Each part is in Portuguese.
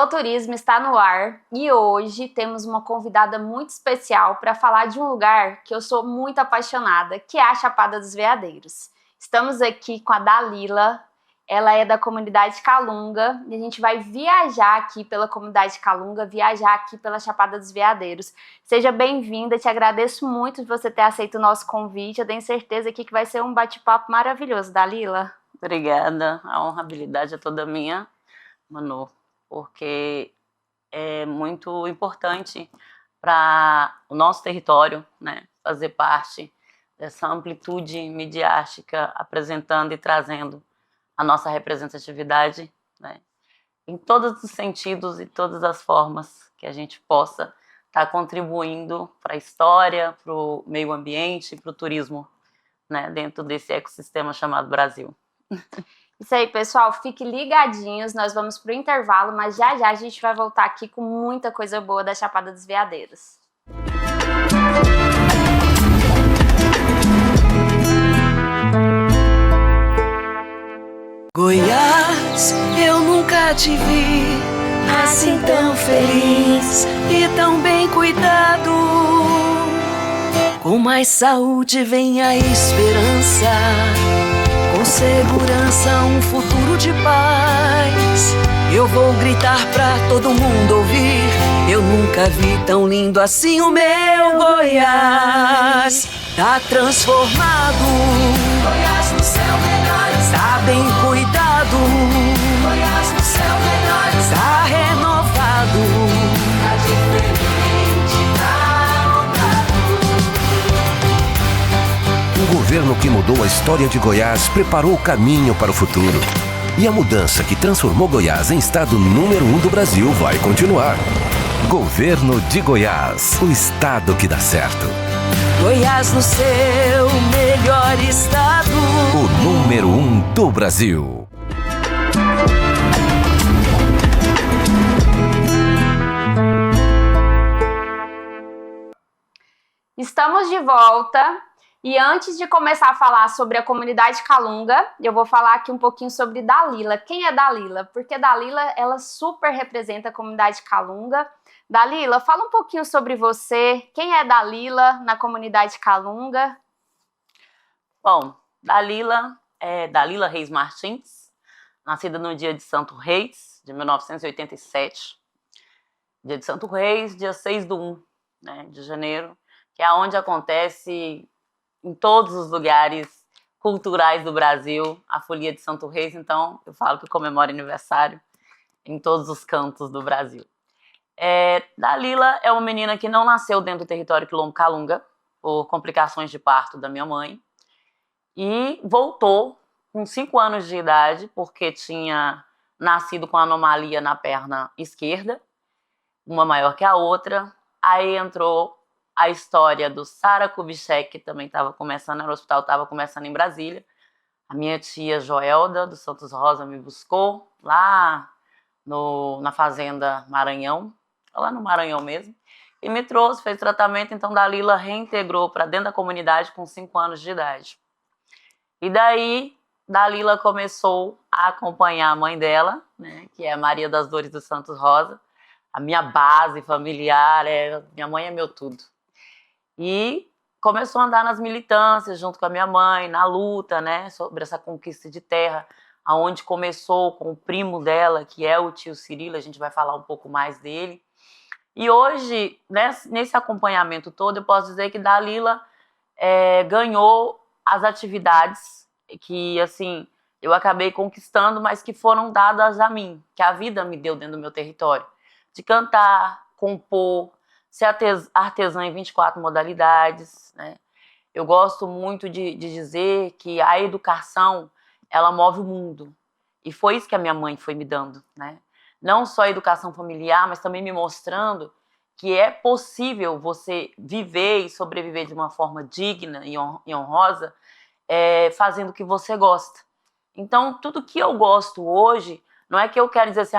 Alô Turismo está no ar e hoje temos uma convidada muito especial para falar de um lugar que eu sou muito apaixonada, que é a Chapada dos Veadeiros. Estamos aqui com a Dalila, ela é da comunidade Calunga e a gente vai viajar aqui pela comunidade Calunga, viajar aqui pela Chapada dos Veadeiros. Seja bem-vinda, te agradeço muito de você ter aceito o nosso convite, eu tenho certeza aqui que vai ser um bate-papo maravilhoso, Dalila. Obrigada, a honrabilidade é toda minha, Manu, porque é muito importante para o nosso território, né, fazer parte dessa amplitude midiática, apresentando e trazendo a nossa representatividade, né, em todos os sentidos e todas as formas que a gente possa estar contribuindo para a história, para o meio ambiente, para o turismo, né, dentro desse ecossistema chamado Brasil. Isso aí, pessoal, fiquem ligadinhos, nós vamos pro intervalo, mas já já a gente vai voltar aqui com muita coisa boa da Chapada dos Veadeiros. Goiás, eu nunca te vi assim tão feliz e tão bem cuidado. Com mais saúde vem a esperança, com segurança um futuro de paz. Eu vou gritar pra todo mundo ouvir, eu nunca vi tão lindo assim o meu Goiás. Tá transformado, Goiás no céu melhor, está bem cuidado, Goiás no céu melhor, está renovado, tá diferente, tá mudado. O governo que mudou a história de Goiás preparou o caminho para o futuro. E a mudança que transformou Goiás em estado número 1 do Brasil vai continuar. Governo de Goiás, o estado que dá certo. Goiás no seu melhor estado, O número 1 do Brasil. Estamos de volta e antes de começar a falar sobre a comunidade Calunga, eu vou falar aqui um pouquinho sobre Dalila. Quem é Dalila? Porque Dalila, ela super representa a comunidade Calunga. Dalila, fala um pouquinho sobre você. Quem é Dalila na comunidade Calunga? Bom, Dalila é Dalila Reis Martins, nascida no dia de Santo Reis, de 1987. Dia de Santo Reis, dia 6/1, né, de janeiro, que é onde acontece em todos os lugares culturais do Brasil a Folia de Santo Reis. Então, eu falo que comemora aniversário em todos os cantos do Brasil. Dalila é uma menina que não nasceu dentro do território Quilombo Calunga, por complicações de parto da minha mãe, e voltou com 5 anos de idade, porque tinha nascido com anomalia na perna esquerda, uma maior que a outra. Aí entrou a história do Sara Kubitschek, que também estava começando, no hospital estava começando em Brasília. A minha tia Joelda, do Santos Rosa, me buscou lá na fazenda Maranhão, lá no Maranhão mesmo, e me trouxe, fez tratamento. Então Dalila reintegrou para dentro da comunidade com 5 anos de idade. E daí Dalila começou a acompanhar a mãe dela, né, que é a Maria das Dores do Santos Rosa, a minha base familiar, minha mãe é meu tudo. E começou a andar nas militâncias junto com a minha mãe, na luta, né, sobre essa conquista de terra, aonde começou com o primo dela, que é o tio Cirilo. A gente vai falar um pouco mais dele. E hoje, nesse acompanhamento todo, eu posso dizer que Dalila ganhou as atividades que, assim, eu acabei conquistando, mas que foram dadas a mim, que a vida me deu dentro do meu território. De cantar, compor, ser artesã em 24 modalidades, né? Eu gosto muito de dizer que a educação, ela move o mundo. E foi isso que a minha mãe foi me dando, né? Não só a educação familiar, mas também me mostrando que é possível você viver e sobreviver de uma forma digna e honrosa, fazendo o que você gosta. Então, tudo que eu gosto hoje, não é que eu quero dizer assim,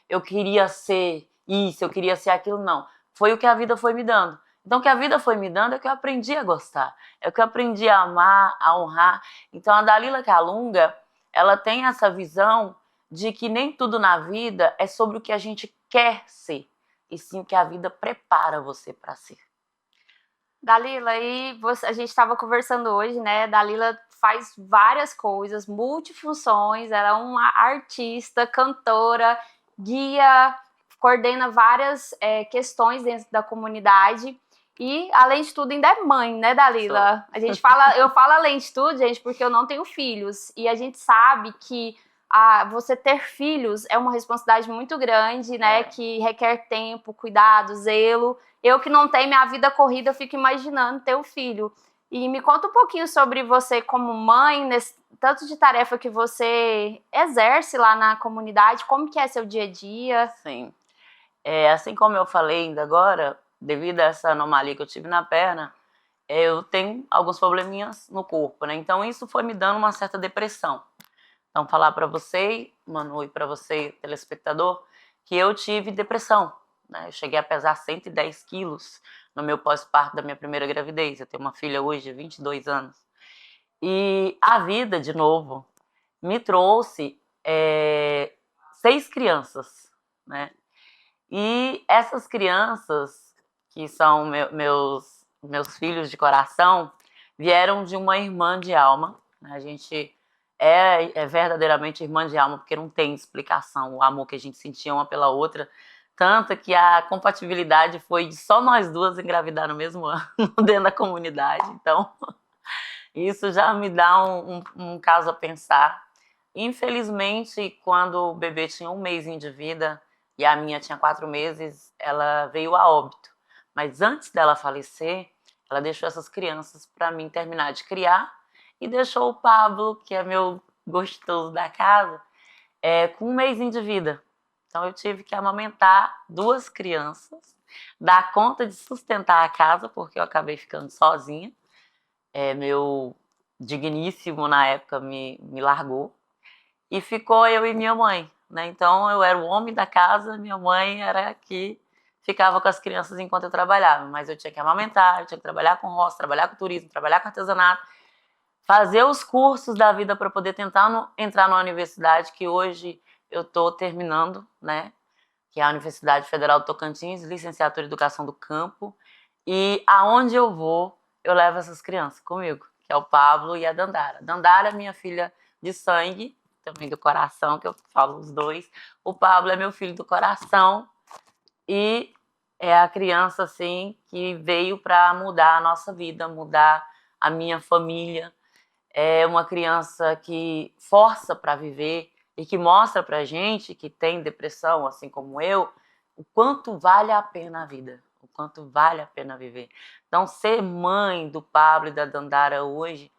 eu queria ser isso, eu queria ser aquilo, não. Foi o que a vida foi me dando. Então, o que a vida foi me dando é que eu aprendi a gostar, é o que eu aprendi a amar, a honrar. Então, a Dalila Calunga, ela tem essa visão de que nem tudo na vida é sobre o que a gente quer ser, e sim o que a vida prepara você para ser. Dalila, a gente estava conversando hoje, né? Dalila faz várias coisas, multifunções, ela é uma artista, cantora, guia, coordena várias questões dentro da comunidade e, além de tudo, ainda é mãe, né, Dalila? Eu falo além de tudo, gente, porque eu não tenho filhos e a gente sabe que você ter filhos é uma responsabilidade muito grande, né? Que requer tempo, cuidado, zelo. Eu que não tenho minha vida corrida, eu fico imaginando ter um filho. E me conta um pouquinho sobre você como mãe, nesse tanto de tarefa que você exerce lá na comunidade, como que é seu dia a dia? Sim. Assim como eu falei ainda agora, devido a essa anomalia que eu tive na perna, eu tenho alguns probleminhas no corpo, né? Então isso foi me dando uma certa depressão. Então falar para você, Manu, e para você, telespectador, que eu tive depressão, né? Eu cheguei a pesar 110 quilos no meu pós-parto da minha primeira gravidez. Eu tenho uma filha hoje de 22 anos. E a vida, de novo, me trouxe 6 crianças, né? E essas crianças, que são meus filhos de coração, vieram de uma irmã de alma, né? A gente é verdadeiramente irmã de alma, porque não tem explicação o amor que a gente sentia uma pela outra. Tanto que a compatibilidade foi de só nós duas engravidar no mesmo ano, dentro da comunidade. Então, isso já me dá um caso a pensar. Infelizmente, quando o bebê tinha 1 mês de vida e a minha tinha 4 meses, ela veio a óbito. Mas antes dela falecer, ela deixou essas crianças para mim terminar de criar e deixou o Pablo, que é meu gostoso da casa, com 1 mês de vida. Então eu tive que amamentar 2 crianças, dar conta de sustentar a casa, porque eu acabei ficando sozinha. Meu digníssimo, na época, me largou. E ficou eu e minha mãe, né? Então eu era o homem da casa, minha mãe era a que ficava com as crianças enquanto eu trabalhava. Mas eu tinha que amamentar, eu tinha que trabalhar com roça, trabalhar com turismo, trabalhar com artesanato, fazer os cursos da vida para poder tentar entrar na universidade, que hoje eu estou terminando, né? Que é a Universidade Federal do Tocantins, licenciatura em Educação do Campo. E aonde eu vou, eu levo essas crianças comigo, que é o Pablo e a Dandara. Dandara é minha filha de sangue, também do coração, que eu falo os dois. O Pablo é meu filho do coração e é a criança, assim, que veio para mudar a nossa vida, mudar a minha família. É uma criança que força para viver e que mostra pra gente que tem depressão, assim como eu, o quanto vale a pena a vida, o quanto vale a pena viver. Então, ser mãe do Pablo e da Dandara hoje,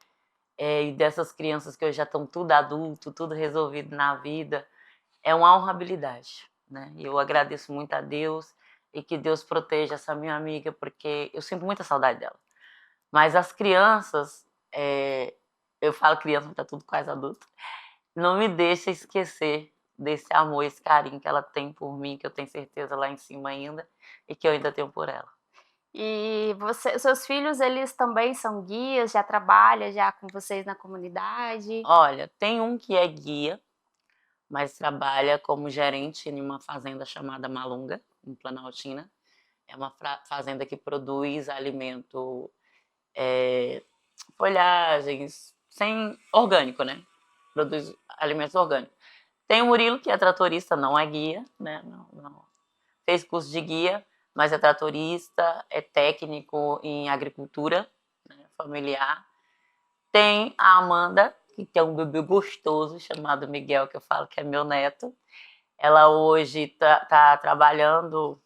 e dessas crianças que hoje já estão tudo adulto, tudo resolvido na vida, é uma honrabilidade, né? E eu agradeço muito a Deus e que Deus proteja essa minha amiga, porque eu sinto muita saudade dela. Mas as crianças, eu falo criança, mas tá tudo quase adulto, não me deixa esquecer desse amor, esse carinho que ela tem por mim, que eu tenho certeza lá em cima ainda, e que eu ainda tenho por ela. E seus filhos, eles também são guias, já trabalham já com vocês na comunidade? Olha, tem um que é guia, mas trabalha como gerente em uma fazenda chamada Malunga, em Planaltina. É uma fazenda que produz alimento, folhagens, sem orgânico, né? Produz alimentos orgânicos. Tem o Murilo, que é tratorista, não é guia, né? Não. Fez curso de guia, mas é tratorista, é técnico em agricultura, né, familiar. Tem a Amanda, que tem um bebê gostoso chamado Miguel, que eu falo que é meu neto. Ela hoje tá trabalhando,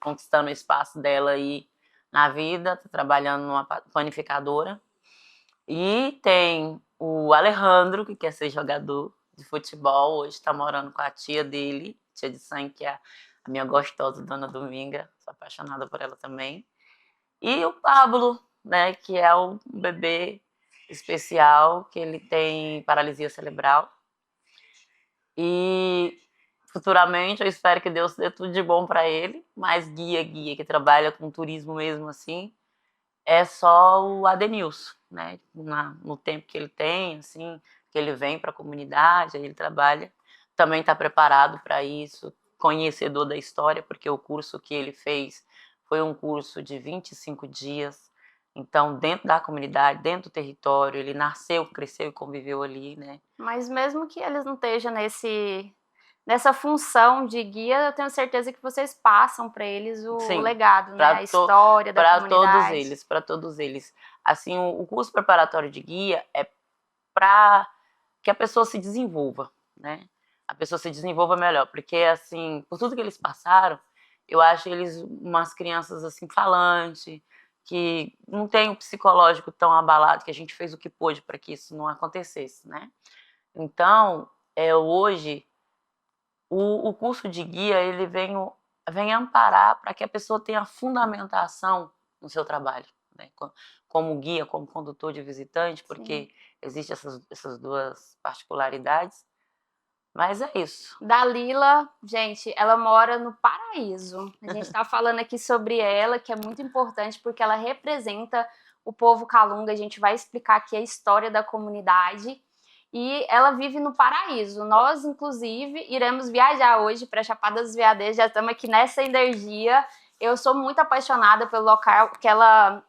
conquistando o espaço dela aí na vida, tá trabalhando numa panificadora. E tem o Alejandro, que quer ser jogador de futebol, hoje está morando com a tia dele, tia de sangue, que é a minha gostosa, Dona Dominga, sou apaixonada por ela também. E o Pablo, né, que é um bebê especial, que ele tem paralisia cerebral. E futuramente eu espero que Deus dê tudo de bom para ele, mas guia que trabalha com turismo mesmo assim, é só o Adenilson, né? No tempo que ele tem, assim, que ele vem para a comunidade, aí ele trabalha. também está preparado para isso, conhecedor da história, porque o curso que ele fez foi um curso de 25 dias. Então, dentro da comunidade, dentro do território, ele nasceu, cresceu e conviveu ali, né? Mas mesmo que eles não estejam nessa função de guia, eu tenho certeza que vocês passam para eles o Sim, legado, né? A história da comunidade. Para todos eles. Assim, o curso preparatório de guia é para que a pessoa se desenvolva, né? A pessoa se desenvolva melhor, porque assim, por tudo que eles passaram, eu acho eles umas crianças assim falantes, que não tem o psicológico tão abalado, que a gente fez o que pôde para que isso não acontecesse, né? Então, hoje o curso de guia ele vem amparar para que a pessoa tenha fundamentação no seu trabalho, né? Como guia, como condutor de visitante, porque existem essas duas particularidades. Mas é isso. Dalila, gente, ela mora no paraíso. A gente tá falando aqui sobre ela, que é muito importante porque ela representa o povo Calunga. A gente vai explicar aqui a história da comunidade. E ela vive no paraíso. Nós, inclusive, iremos viajar hoje para Chapada dos Veadeiros. Já estamos aqui nessa energia. Eu sou muito apaixonada pelo local que ela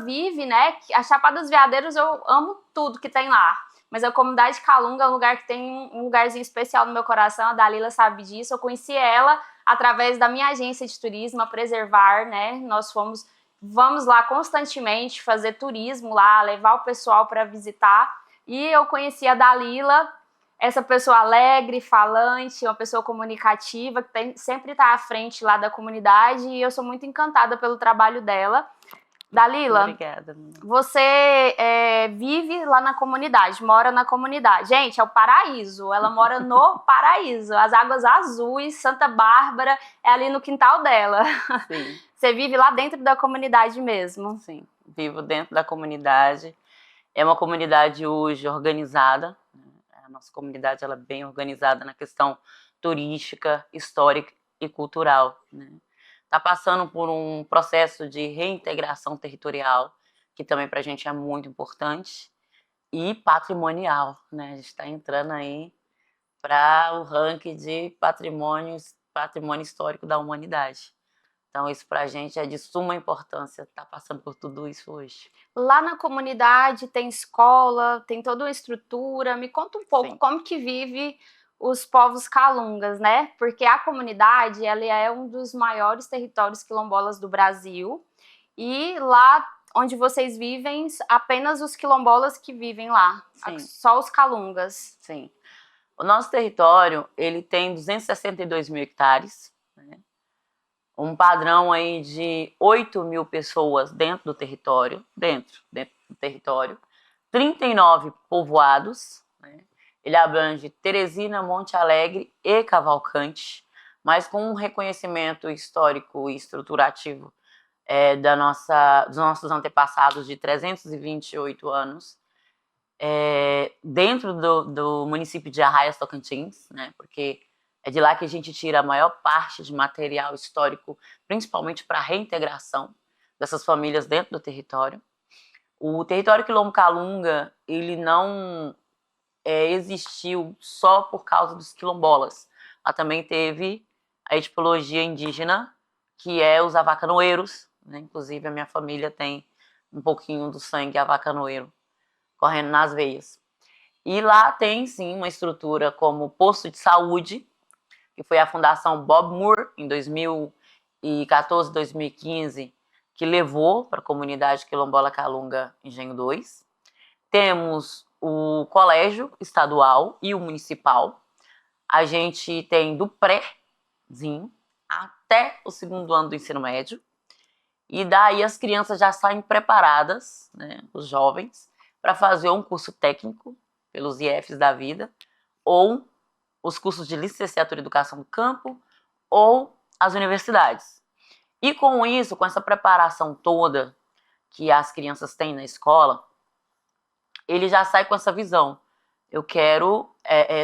vive, né? A Chapada dos Veadeiros, eu amo tudo que tem lá. Mas a comunidade Calunga é um lugar que tem um lugarzinho especial no meu coração. A Dalila sabe disso. Eu conheci ela através da minha agência de turismo, a Preservar, né? Vamos lá constantemente fazer turismo lá, levar o pessoal para visitar. E eu conheci a Dalila, essa pessoa alegre, falante, uma pessoa comunicativa, que sempre está à frente lá da comunidade, e eu sou muito encantada pelo trabalho dela. Dalila, obrigada. Você vive lá na comunidade, mora na comunidade. Gente, é o paraíso, ela mora no paraíso, as águas azuis, Santa Bárbara, é ali no quintal dela. Sim. Você vive lá dentro da comunidade mesmo? Sim, vivo dentro da comunidade. É uma comunidade hoje organizada. A nossa comunidade ela é bem organizada na questão turística, histórica e cultural, né? Está passando por um processo de reintegração territorial, que também para a gente é muito importante, e patrimonial, né? A gente está entrando aí para o ranking de patrimônio histórico da humanidade. Então, isso para a gente é de suma importância, estar passando por tudo isso hoje. Lá na comunidade tem escola, tem toda uma estrutura. Me conta um pouco como que vive os povos calungas, né? Porque a comunidade ela é um dos maiores territórios quilombolas do Brasil. E lá onde vocês vivem, apenas os quilombolas que vivem lá. Só os calungas. Sim. O nosso território ele tem 262 mil hectares, né? Um padrão aí de 8 mil pessoas dentro do território, 39 povoados, né? Ele abrange Teresina, Monte Alegre e Cavalcante, mas com um reconhecimento histórico e estruturativo dos nossos antepassados de 328 anos, dentro do município de Arraias, Tocantins, né? Porque é de lá que a gente tira a maior parte de material histórico, principalmente para a reintegração dessas famílias dentro do território. O território Quilombo Calunga, ele não existiu só por causa dos quilombolas. Lá também teve a etipologia indígena, que é os avacanoeiros, né? Inclusive a minha família tem um pouquinho do sangue avacanoeiro correndo nas veias. E lá tem sim uma estrutura como posto de saúde, que foi a Fundação Bob Moore, em 2014, 2015, que levou para a comunidade quilombola Calunga Engenho 2. Temos o colégio estadual e o municipal. A gente tem do pré-zinho até o 2º ano do ensino médio. E daí as crianças já saem preparadas, né, os jovens, para fazer um curso técnico pelos IFs da vida, ou os cursos de licenciatura em educação do campo, ou as universidades. E com isso, com essa preparação toda que as crianças têm na escola, ele já sai com essa visão. Eu quero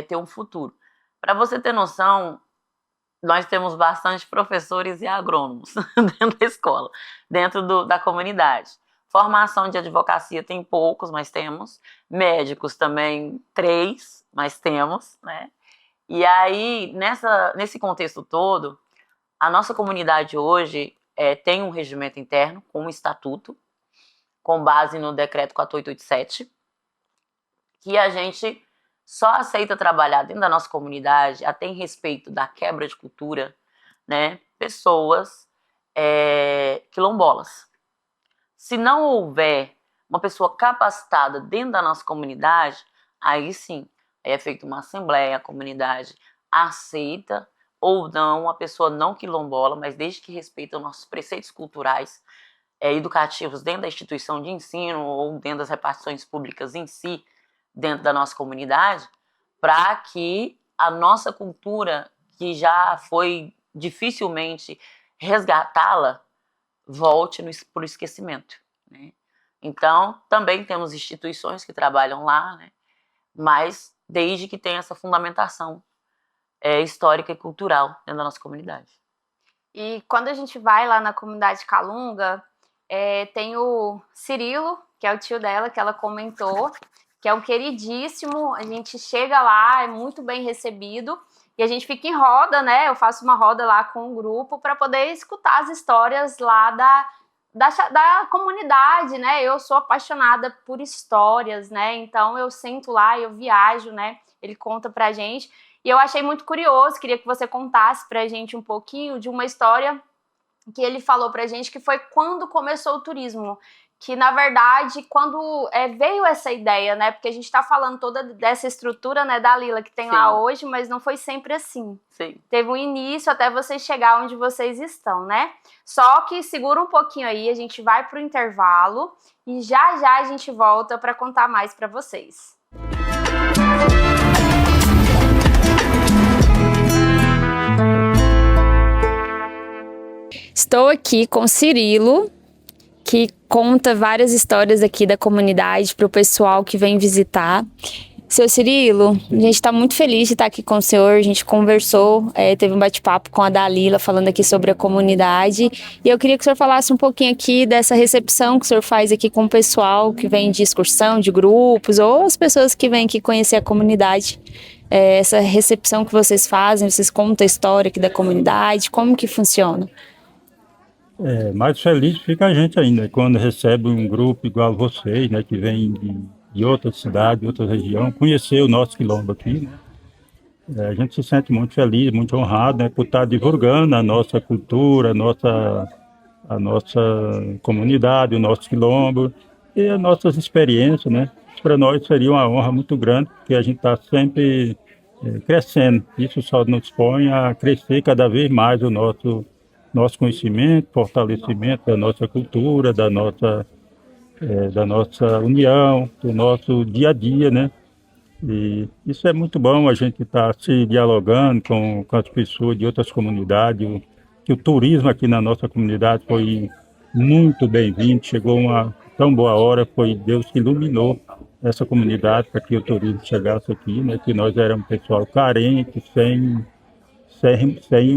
ter um futuro. Para você ter noção, nós temos bastante professores e agrônomos dentro da escola, dentro da comunidade. Formação de advocacia tem poucos, mas temos. Médicos também 3, mas temos, né? E aí, nesse contexto todo, a nossa comunidade hoje tem um regimento interno com um estatuto, com base no decreto 4887, que a gente só aceita trabalhar dentro da nossa comunidade, até em respeito da quebra de cultura, né, pessoas quilombolas. Se não houver uma pessoa capacitada dentro da nossa comunidade, aí sim, aí é feita uma assembleia, a comunidade aceita ou não uma pessoa não quilombola, mas desde que respeita os nossos preceitos culturais, educativos dentro da instituição de ensino ou dentro das repartições públicas em si, dentro da nossa comunidade, para que a nossa cultura, que já foi dificilmente resgatá-la, volte para o esquecimento, né? Então, também temos instituições que trabalham lá, né? Mas desde que tenha essa fundamentação histórica e cultural dentro da nossa comunidade. E quando a gente vai lá na comunidade Calunga, tem o Cirilo, que é o tio dela, que ela comentou, que é um queridíssimo. A gente chega lá, é muito bem recebido, e a gente fica em roda, né? Eu faço uma roda lá com o grupo para poder escutar as histórias lá da comunidade, né? Eu sou apaixonada por histórias, né? Então eu sento lá, eu viajo, né? Ele conta pra gente. E eu achei muito curioso, queria que você contasse pra gente um pouquinho de uma história que ele falou pra gente, que foi quando começou o turismo. Que, na verdade, quando veio essa ideia, né? Porque a gente tá falando toda dessa estrutura, né, da Lila, que tem Sim. lá hoje, mas não foi sempre assim. Sim. Teve um início até vocês chegar onde vocês estão, né? Só que segura um pouquinho aí, a gente vai pro intervalo e já a gente volta para contar mais para vocês. Estou aqui com o Cirilo, que conta várias histórias aqui da comunidade para o pessoal que vem visitar. Seu Cirilo, a gente está muito feliz de estar aqui com o senhor. A gente conversou, teve um bate-papo com a Dalila falando aqui sobre a comunidade. E eu queria que o senhor falasse um pouquinho aqui dessa recepção que o senhor faz aqui com o pessoal que vem de excursão, de grupos, ou as pessoas que vêm aqui conhecer a comunidade. Essa recepção que vocês fazem, vocês contam a história aqui da comunidade, como que funciona? Mais feliz fica a gente ainda quando recebe um grupo igual vocês, né, que vem de outra cidade, de outra região, conhecer o nosso quilombo aqui, né? A gente se sente muito feliz, muito honrado, né, por estar divulgando a nossa cultura, a nossa comunidade, o nosso quilombo e as nossas experiências, né? Para nós seria uma honra muito grande, porque a gente está sempre crescendo. Isso só nos põe a crescer cada vez mais o nosso conhecimento, fortalecimento da nossa cultura, da nossa união, do nosso dia a dia, né? E isso é muito bom, a gente estar se dialogando com as pessoas de outras comunidades, que o turismo aqui na nossa comunidade foi muito bem-vindo, chegou uma tão boa hora, foi Deus que iluminou essa comunidade para que o turismo chegasse aqui, né? Que nós éramos um pessoal carente, sem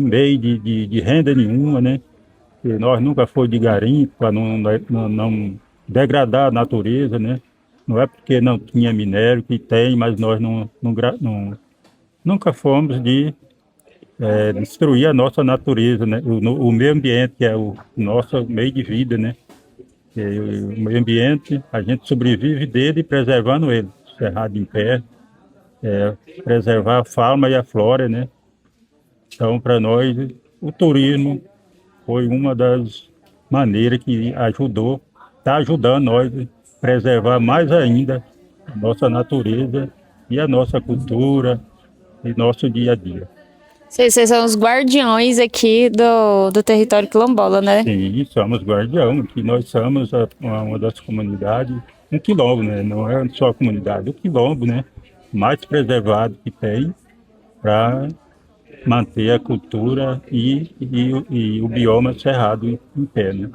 meio de renda nenhuma, né? E nós nunca foi de garimpo para não degradar a natureza, né? Não é porque não tinha minério que tem, mas nós nunca fomos de destruir a nossa natureza, né? O meio ambiente, que é o nosso meio de vida, né? O meio ambiente, a gente sobrevive dele preservando ele, cerrado em pé, preservar a fauna e a flora, né? Então, para nós, o turismo foi uma das maneiras que está ajudando nós a preservar mais ainda a nossa natureza e a nossa cultura e nosso dia a dia. Vocês são os guardiões aqui do território quilombola, né? Sim, somos guardião, que nós somos uma das comunidades, um quilombo, né? Não é só a comunidade, o quilombo, né? Mais preservado que tem para manter a cultura e o bioma cerrado em pé, né?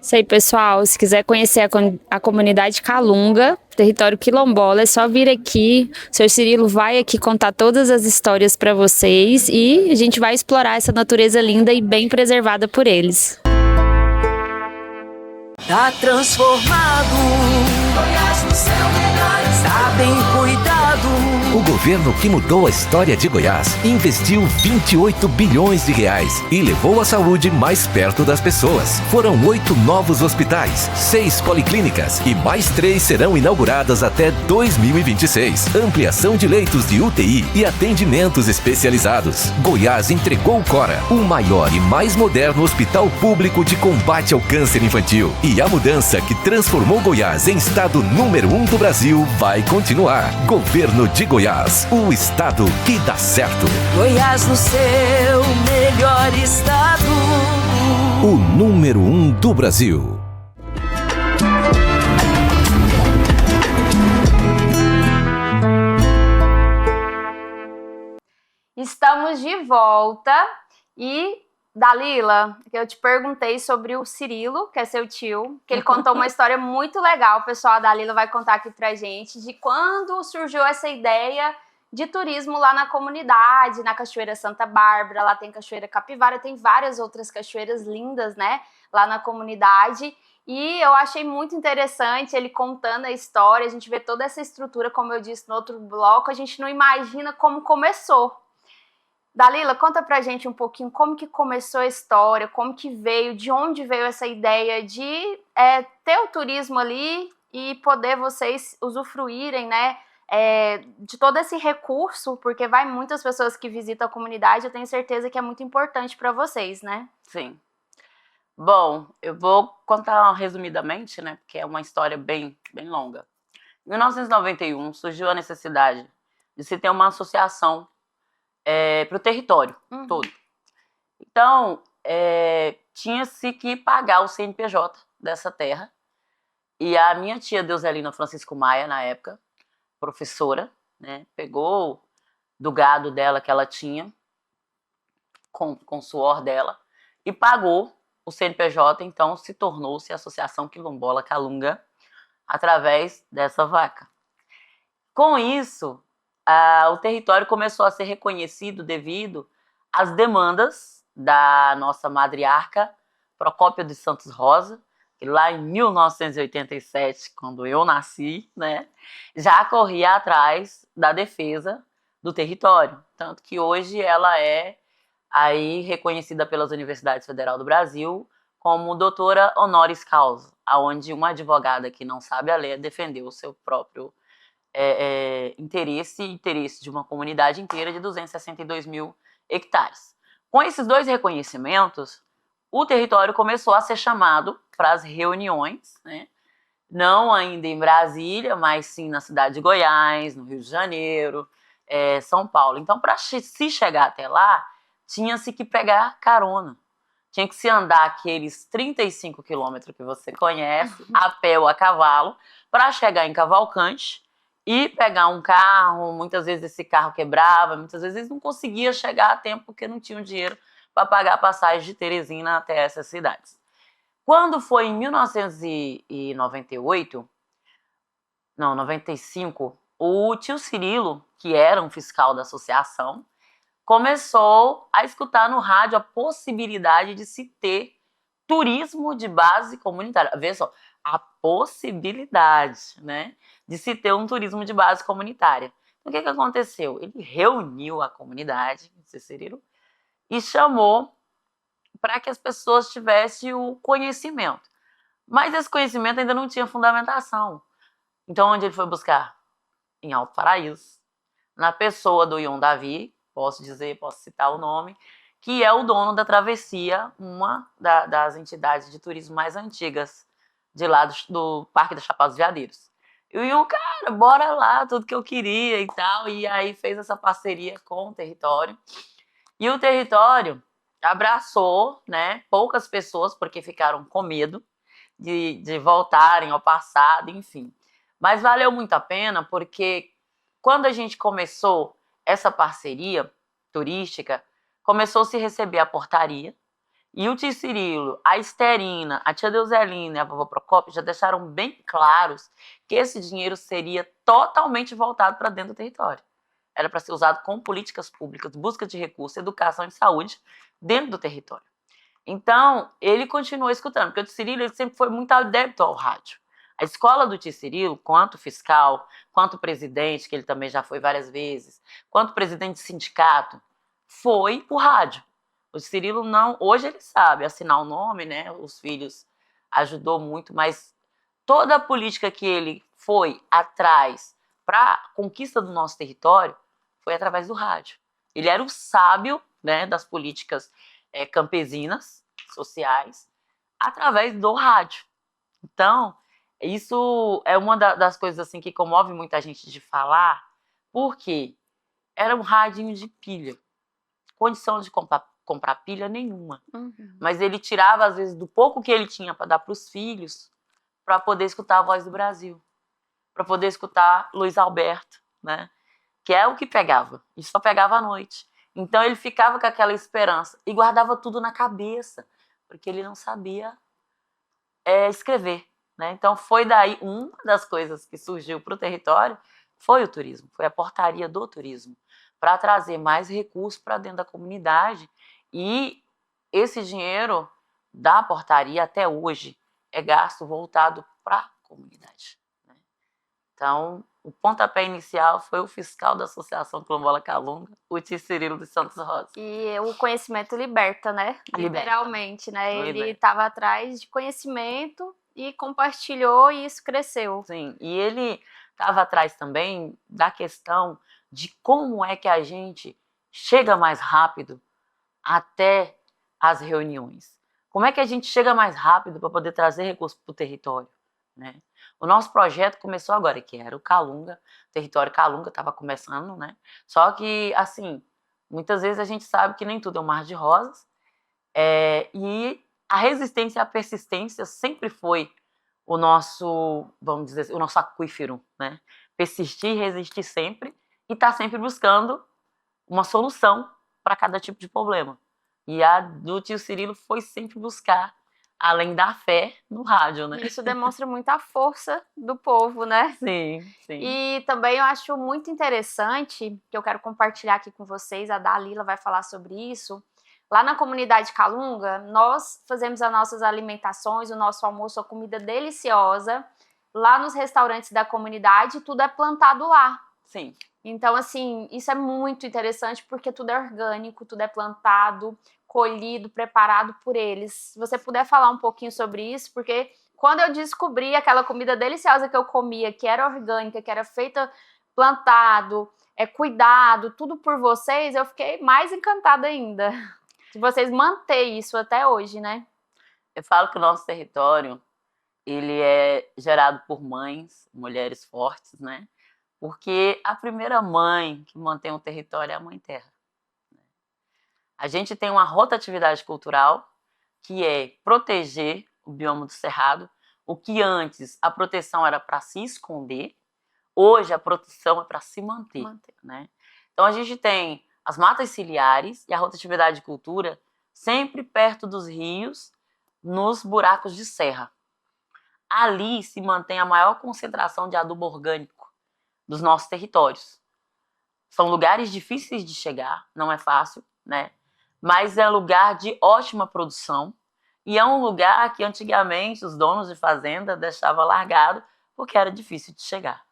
Isso aí, pessoal. Se quiser conhecer a comunidade Calunga, território quilombola, é só vir aqui. O senhor Cirilo vai aqui contar todas as histórias para vocês e a gente vai explorar essa natureza linda e bem preservada por eles. Tá transformado, Goiás no seu melhor, tá bem cuidado. O governo que mudou a história de Goiás investiu 28 bilhões de reais e levou a saúde mais perto das pessoas. Foram 8 novos hospitais, 6 policlínicas e mais 3 serão inauguradas até 2026. Ampliação de leitos de UTI e atendimentos especializados. Goiás entregou o Cora, o maior e mais moderno hospital público de combate ao câncer infantil. E a mudança que transformou Goiás em estado número 1 do Brasil vai continuar. Governo de Goiás, o estado que dá certo. Goiás no seu melhor estado. O número 1 do Brasil. Estamos de volta e, Dalila, eu te perguntei sobre o Cirilo, que é seu tio, que ele contou uma história muito legal, o pessoal, a Dalila vai contar aqui pra gente, de quando surgiu essa ideia de turismo lá na comunidade, na Cachoeira Santa Bárbara, lá tem Cachoeira Capivara, tem várias outras cachoeiras lindas, né, lá na comunidade. E eu achei muito interessante ele contando a história, a gente vê toda essa estrutura, como eu disse no outro bloco, a gente não imagina como começou. Dalila, conta pra gente um pouquinho como que começou a história, como que veio, de onde veio essa ideia de ter o turismo ali e poder vocês usufruírem, né, de todo esse recurso, porque vai muitas pessoas que visitam a comunidade, eu tenho certeza que é muito importante para vocês, né? Sim. Bom, eu vou contar resumidamente, né, porque é uma história bem longa. Em 1991 surgiu a necessidade de se ter uma associação para o território todo. Então, tinha-se que pagar o CNPJ dessa terra. E a minha tia Deuselina Francisco Maia, na época, professora, né, pegou do gado dela que ela tinha, com o suor dela, e pagou o CNPJ, então se tornou-se a Associação Quilombola Calunga, através dessa vaca. Com isso, o território começou a ser reconhecido devido às demandas da nossa matriarca Procópia dos Santos Rosa, que lá em 1987, quando eu nasci, né, já corria atrás da defesa do território. Tanto que hoje ela é aí reconhecida pelas Universidades Federal do Brasil como doutora honoris causa, onde uma advogada que não sabe a ler defendeu o seu próprio interesse de uma comunidade inteira de 262 mil hectares. Com esses dois reconhecimentos, o território começou a ser chamado para as reuniões, né? Não ainda em Brasília, mas sim na cidade de Goiás, no Rio de Janeiro, São Paulo. Então, para se chegar até lá, tinha-se que pegar carona. Tinha que se andar aqueles 35 quilômetros que você conhece, a pé ou a cavalo, para chegar em Cavalcante e pegar um carro. Muitas vezes esse carro quebrava, muitas vezes não conseguia chegar a tempo porque não tinham dinheiro para pagar a passagem de Teresina até essas cidades. Quando foi em 95, o tio Cirilo, que era um fiscal da associação, começou a escutar no rádio a possibilidade de se ter turismo de base comunitária. Vê só, a possibilidade, né, de se ter um turismo de base comunitária. Então, o que aconteceu? Ele reuniu a comunidade, o Cirilo, e chamou para que as pessoas tivessem o conhecimento. Mas esse conhecimento ainda não tinha fundamentação. Então, onde ele foi buscar? Em Alto Paraíso, na pessoa do Ion Davi, posso citar o nome, que é o dono da Travessia, uma das entidades de turismo mais antigas de lá do Parque da Chapada dos Veadeiros. E o Ion, cara, bora lá, tudo que eu queria e tal, e aí fez essa parceria com o território. E o território abraçou, né, poucas pessoas, porque ficaram com medo de voltarem ao passado, enfim. Mas valeu muito a pena, porque quando a gente começou essa parceria turística, começou a se receber a portaria, e o tio Cirilo, a Esterina, a tia Deuselina e a vovó Procópia já deixaram bem claros que esse dinheiro seria totalmente voltado para dentro do território. Era para ser usado com políticas públicas, busca de recursos, educação e saúde dentro do território. Então, ele continuou escutando, porque o tio Cirilo ele sempre foi muito adepto ao rádio. A escola do tio Cirilo, quanto fiscal, quanto presidente, que ele também já foi várias vezes, quanto presidente de sindicato, foi o rádio. O Cirilo não, hoje ele sabe assinar o nome, né? Os filhos ajudou muito, mas toda a política que ele foi atrás para a conquista do nosso território foi através do rádio. Ele era o sábio, né, das políticas campesinas, sociais, através do rádio. Então, isso é uma das coisas assim que comove muita gente de falar, porque era um radinho de pilha, condição de comprar pilha nenhuma. Mas ele tirava, às vezes, do pouco que ele tinha para dar para os filhos, para poder escutar a Voz do Brasil, para poder escutar Luiz Alberto, né? Que é o que pegava, e só pegava à noite. Então ele ficava com aquela esperança e guardava tudo na cabeça, porque ele não sabia escrever, né? Então foi daí, uma das coisas que surgiu para o território foi o turismo, foi a portaria do turismo, para trazer mais recursos para dentro da comunidade, e esse dinheiro da portaria até hoje é gasto voltado para a comunidade, né? Então, o pontapé inicial foi o fiscal da Associação Quilombola Calunga, o tio Cirilo de Santos Rosa. E o conhecimento liberta, né? Literalmente, né? Ele estava atrás de conhecimento e compartilhou, e isso cresceu. Sim, e ele estava atrás também da questão de como é que a gente chega mais rápido até as reuniões. Como é que a gente chega mais rápido para poder trazer recursos para o território, né? O nosso projeto começou agora, que era o Calunga, o território Calunga estava começando, né? Só que, assim, muitas vezes a gente sabe que nem tudo é um mar de rosas, e a resistência e a persistência sempre foi o nosso, vamos dizer assim, o nosso aquífero, né? Persistir, resistir sempre e estar sempre buscando uma solução para cada tipo de problema. E a do tio Cirilo foi sempre buscar, além da fé, no rádio, né? Isso demonstra muita força do povo, né? Sim, sim. E também eu acho muito interessante, que eu quero compartilhar aqui com vocês, a Dalila vai falar sobre isso. Lá na comunidade Calunga, nós fazemos as nossas alimentações, o nosso almoço, a comida deliciosa, lá nos restaurantes da comunidade, tudo é plantado lá. Sim. Então, assim, isso é muito interessante, porque tudo é orgânico, tudo é plantado, colhido, preparado por eles. Se você puder falar um pouquinho sobre isso, porque quando eu descobri aquela comida deliciosa que eu comia, que era orgânica, que era feita plantado, cuidado, tudo por vocês, eu fiquei mais encantada ainda. De vocês manter isso até hoje, né? Eu falo que o nosso território, ele é gerado por mães, mulheres fortes, né? Porque a primeira mãe que mantém o território é a Mãe Terra. A gente tem uma rotatividade cultural, que é proteger o bioma do Cerrado. O que antes a proteção era para se esconder, hoje a proteção é para se manter. Né? Então a gente tem as matas ciliares e a rotatividade de cultura sempre perto dos rios, nos buracos de serra. Ali se mantém a maior concentração de adubo orgânico dos nossos territórios. São lugares difíceis de chegar, não é fácil, né? Mas é lugar de ótima produção, e é um lugar que antigamente os donos de fazenda deixavam largado porque era difícil de chegar.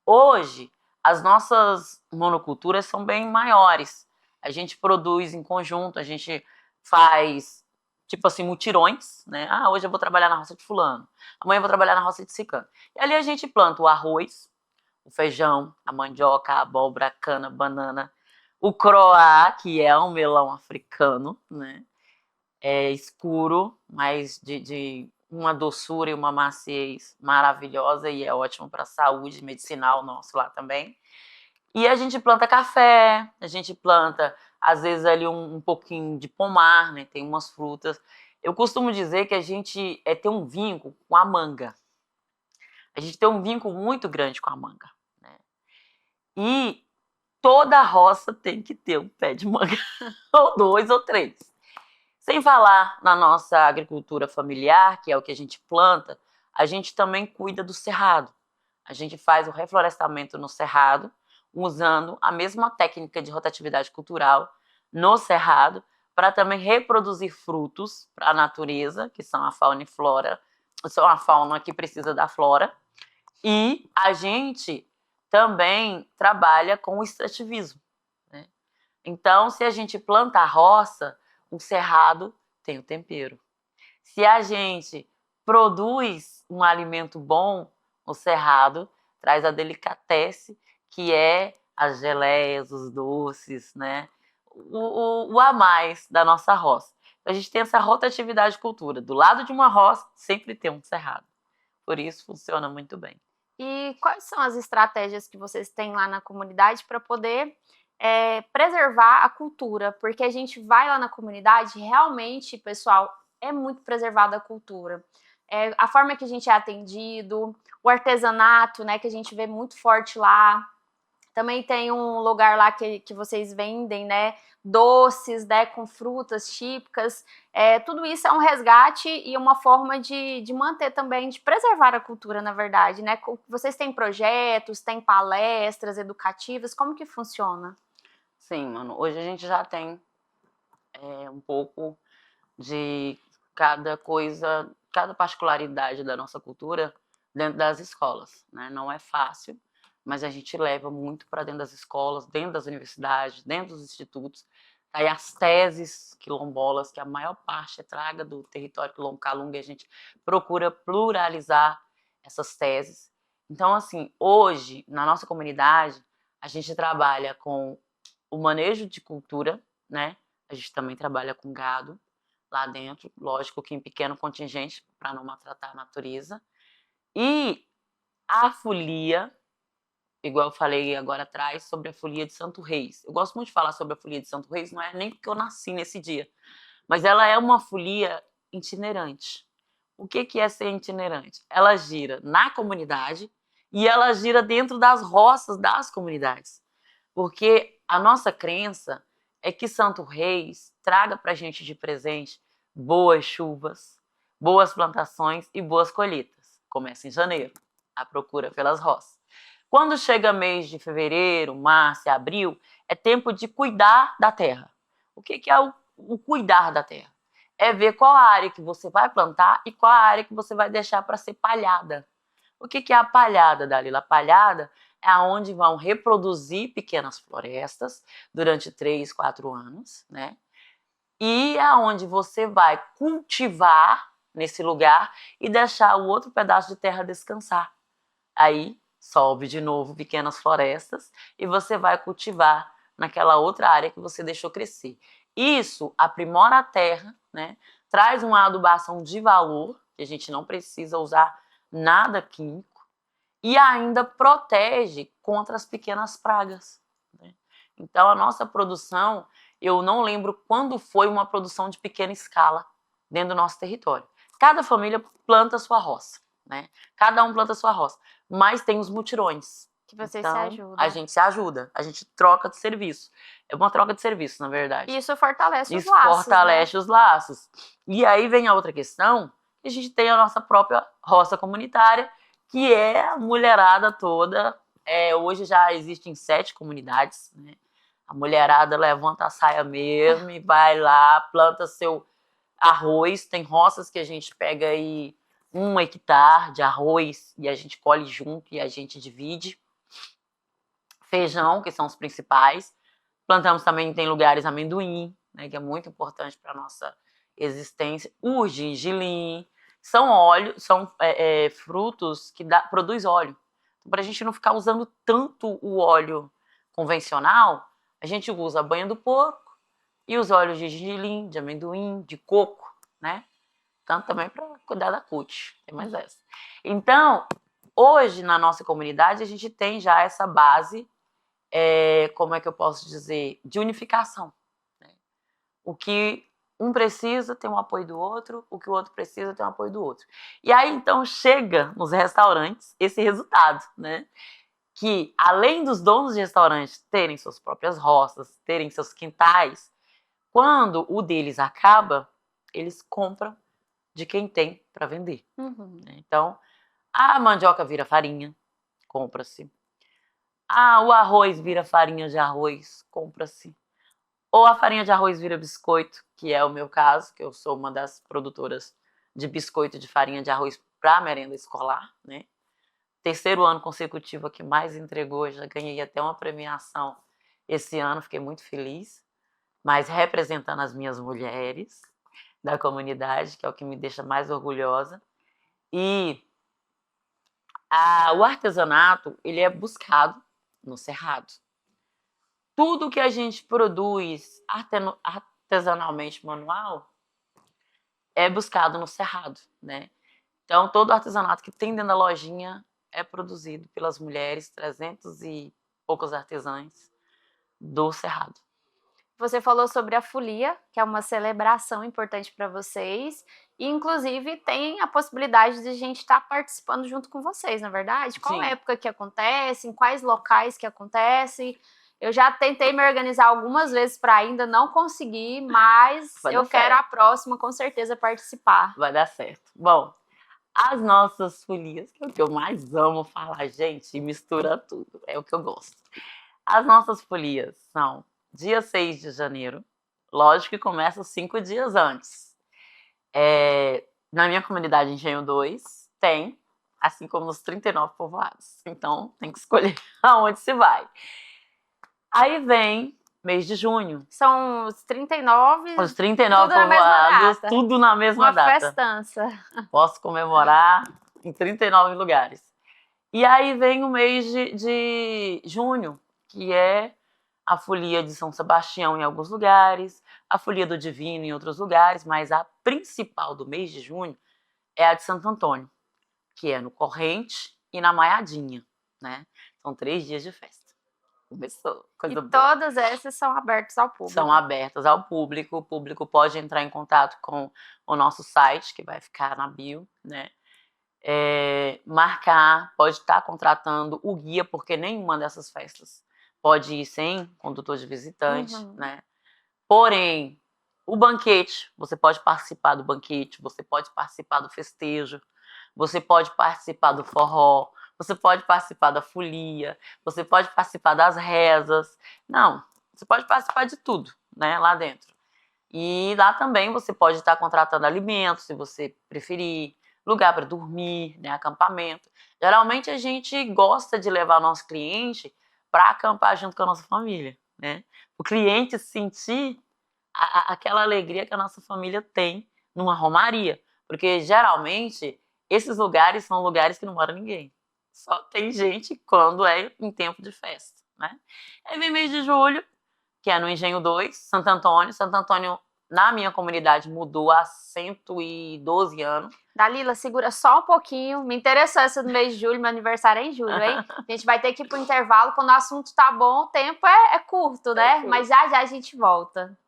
Hoje, as nossas monoculturas são bem maiores. A gente produz em conjunto, a gente faz, tipo assim, mutirões, né? Ah, hoje eu vou trabalhar na roça de fulano, amanhã eu vou trabalhar na roça de ciclano. E ali a gente planta o arroz, o feijão, a mandioca, a abóbora, a cana, a banana, o croá, que é um melão africano, né? É escuro, mas de uma doçura e uma maciez maravilhosa, e é ótimo para a saúde medicinal nosso lá também. E a gente planta café, a gente planta, às vezes, ali um pouquinho de pomar, né? Tem umas frutas. Eu costumo dizer que a gente tem um vínculo com a manga. A gente tem um vínculo muito grande com a manga, né? E toda roça tem que ter um pé de manga, ou 2 ou 3. Sem falar na nossa agricultura familiar, que é o que a gente planta, a gente também cuida do cerrado. A gente faz o reflorestamento no cerrado, usando a mesma técnica de rotatividade cultural no cerrado, para também reproduzir frutos para a natureza, que são a fauna e flora são a fauna que precisa da flora, e a gente também trabalha com o extrativismo, né? Então, se a gente planta a roça, o cerrado tem o tempero. Se a gente produz um alimento bom, o cerrado traz a delicatesse, que é as geleias, os doces, né? O a mais da nossa roça. Então, a gente tem essa rotatividade de cultura. Do lado de uma roça, sempre tem um cerrado. Por isso, funciona muito bem. E quais são as estratégias que vocês têm lá na comunidade para poder preservar a cultura? Porque a gente vai lá na comunidade, realmente, pessoal, é muito preservada a cultura. A forma que a gente é atendido, o artesanato, né, que a gente vê muito forte lá. Também tem um lugar lá que vocês vendem, né, doces, né, com frutas típicas. Tudo isso é um resgate e uma forma de manter também, de preservar a cultura, na verdade, né? Vocês têm projetos, têm palestras educativas, como que funciona? Sim, mano. Hoje a gente já tem um pouco de cada coisa, cada particularidade da nossa cultura dentro das escolas, né? Não é fácil, mas a gente leva muito para dentro das escolas, dentro das universidades, dentro dos institutos. Aí as teses quilombolas, que a maior parte é traga do território quilombo-calunga, e a gente procura pluralizar essas teses. Então, assim, hoje, na nossa comunidade, a gente trabalha com o manejo de cultura, né? A gente também trabalha com gado lá dentro, lógico que em pequeno contingente, para não maltratar a natureza. E a folia, igual eu falei agora atrás, sobre a folia de Santo Reis. Eu gosto muito de falar sobre a folia de Santo Reis, não é nem porque eu nasci nesse dia, mas ela é uma folia itinerante. O que é ser itinerante? Ela gira na comunidade e ela gira dentro das roças das comunidades. Porque a nossa crença é que Santo Reis traga para a gente de presente boas chuvas, boas plantações e boas colheitas. Começa em janeiro, a procura pelas roças. Quando chega mês de fevereiro, março e abril, é tempo de cuidar da terra. O que é o cuidar da terra? É ver qual a área que você vai plantar e qual a área que você vai deixar para ser palhada. O que é a palhada, Dalila? A palhada é onde vão reproduzir pequenas florestas durante 3, 4 anos, né? E é onde você vai cultivar nesse lugar e deixar o outro pedaço de terra descansar. Aí sobe de novo pequenas florestas e você vai cultivar naquela outra área que você deixou crescer. Isso aprimora a terra, né? Traz uma adubação de valor, que a gente não precisa usar nada químico, e ainda protege contra as pequenas pragas, né? Então a nossa produção, eu não lembro quando foi uma produção de pequena escala dentro do nosso território. Cada família planta a sua roça, né? Cada um planta a sua roça, mas tem os mutirões. Que vocês então, se ajudam. A gente se ajuda, a gente troca de serviço. É uma troca de serviço, na verdade. Isso fortalece os Isso laços, fortalece, né? os laços. E aí vem a outra questão, que a gente tem a nossa própria roça comunitária, que é a mulherada toda. Hoje já existem 7 comunidades, né? A mulherada levanta a saia mesmo e vai lá, planta seu arroz. Tem roças que a gente pega aí 1 hectare de arroz e a gente colhe junto e a gente divide. Feijão, que são os principais. Plantamos também, tem lugares, amendoim, né, que é muito importante para a nossa existência. O gergelim. São frutos que produz óleo. Então, para a gente não ficar usando tanto o óleo convencional, a gente usa a banha do porco e os óleos de gergelim, de amendoim, de coco, né? Tanto também para cuidar da CUT. Tem mais essa. Então, hoje, na nossa comunidade, a gente tem já essa base, como é que eu posso dizer, de unificação, né? O que um precisa tem um apoio do outro, o que o outro precisa tem um apoio do outro. E aí, então, chega nos restaurantes esse resultado, né? Que, além dos donos de restaurantes terem suas próprias roças, terem seus quintais, quando o deles acaba, eles compram de quem tem para vender. Uhum. Então, a mandioca vira farinha, compra-se. O arroz vira farinha de arroz, compra-se. Ou a farinha de arroz vira biscoito, que é o meu caso, que eu sou uma das produtoras de biscoito de farinha de arroz para a merenda escolar, né? Terceiro ano consecutivo que mais entregou, já ganhei até uma premiação esse ano, fiquei muito feliz, mas representando as minhas mulheres da comunidade, que é o que me deixa mais orgulhosa. E o artesanato, ele é buscado no Cerrado. Tudo que a gente produz artesanalmente manual é buscado no Cerrado, né? Então, todo artesanato que tem dentro da lojinha é produzido pelas mulheres, 300 e poucos artesãs do Cerrado. Você falou sobre a folia, que é uma celebração importante para vocês, e inclusive tem a possibilidade de a gente estar participando junto com vocês, na verdade? Qual época que acontece, em quais locais que acontece? Eu já tentei me organizar algumas vezes para ainda não conseguir, mas eu quero a próxima com certeza participar. Vai dar certo. Bom, as nossas folias, que é o que eu mais amo falar, gente, mistura tudo, é o que eu gosto. As nossas folias são dia 6 de janeiro, lógico que começa 5 dias antes. Na minha comunidade Engenho 2 tem, assim como nos 39 povoados. Então tem que escolher aonde se vai. Aí vem mês de junho. São os 39. Os 39 povoados, tudo na mesma data. Uma festança. Posso comemorar em 39 lugares. E aí vem o mês de junho, que é a folia de São Sebastião em alguns lugares, a folia do Divino em outros lugares, mas a principal do mês de junho é a de Santo Antônio, que é no Corrente e na Maiadinha, né? São 3 dias de festa. Começou. Coisa boa. Todas essas são abertas ao público. São abertas ao público. O público pode entrar em contato com o nosso site, que vai ficar na bio, né? Marcar, pode estar contratando o guia, porque nenhuma dessas festas pode ir sem condutor de visitante, né? Porém, o banquete, você pode participar do banquete, você pode participar do festejo, você pode participar do forró, você pode participar da folia, você pode participar das rezas. Não, você pode participar de tudo, né, lá dentro. E lá também você pode estar contratando alimentos, se você preferir, lugar para dormir, né, acampamento. Geralmente a gente gosta de levar o nosso cliente para acampar junto com a nossa família, né? O cliente sentir aquela alegria que a nossa família tem numa romaria. Porque geralmente esses lugares são lugares que não mora ninguém. Só tem gente quando é em tempo de festa, né? Aí vem mês de julho, que é no Engenho 2, Santo Antônio. Santo Antônio, na minha comunidade, mudou há 112 anos. Dalila, segura só um pouquinho. Me interessou essa do mês de julho, meu aniversário é em julho, hein? A gente vai ter que ir pro intervalo. Quando o assunto tá bom, o tempo é curto, né? Curto. Mas já já a gente volta.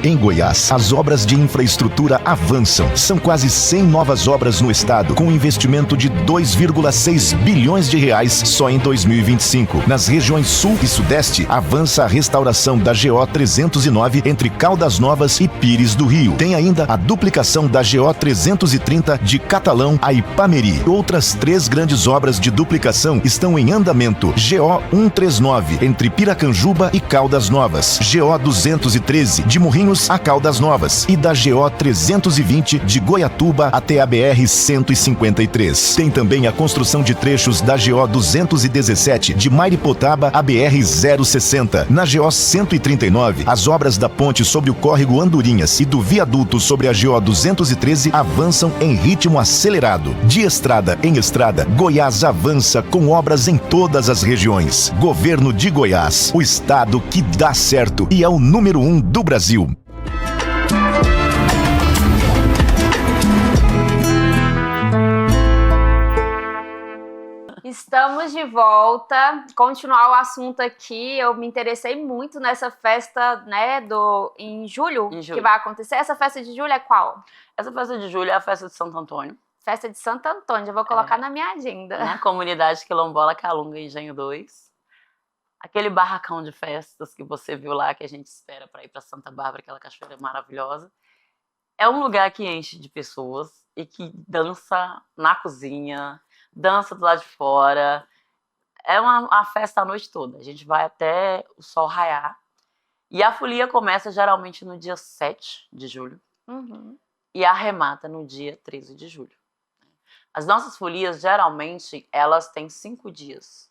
Em Goiás, as obras de infraestrutura avançam. São quase 100 novas obras no estado, com investimento de 2,6 bilhões de reais só em 2025. Nas regiões Sul e Sudeste, avança a restauração da GO 309 entre Caldas Novas e Pires do Rio. Tem ainda a duplicação da GO 330 de Catalão a Ipameri. Outras 3 grandes obras de duplicação estão em andamento. GO 139 entre Piracanjuba e Caldas Novas. GO 213 de Morrinhos Santos a Caldas Novas e da GO 320 de Goiatuba até a BR 153. Tem também a construção de trechos da GO 217 de Mairipotaba a BR 060. Na GO 139, as obras da ponte sobre o córrego Andorinhas e do viaduto sobre a GO 213 avançam em ritmo acelerado. De estrada em estrada, Goiás avança com obras em todas as regiões. Governo de Goiás, o estado que dá certo e é o número 1 do Brasil. Estamos de volta. Continuar o assunto aqui. Eu me interessei muito nessa festa, né, em julho, que vai acontecer. Essa festa de julho é qual? Essa festa de julho é a festa de Santo Antônio. Festa de Santo Antônio, já vou colocar na minha agenda. Na comunidade quilombola Calunga, Engenho 2. Aquele barracão de festas que você viu lá, que a gente espera para ir para Santa Bárbara, aquela cachoeira maravilhosa. É um lugar que enche de pessoas e que dança na cozinha, dança do lado de fora. É uma festa a noite toda. A gente vai até o sol raiar. E a folia começa geralmente no dia 7 de julho. E arremata no dia 13 de julho. As nossas folias, geralmente, elas têm 5 dias.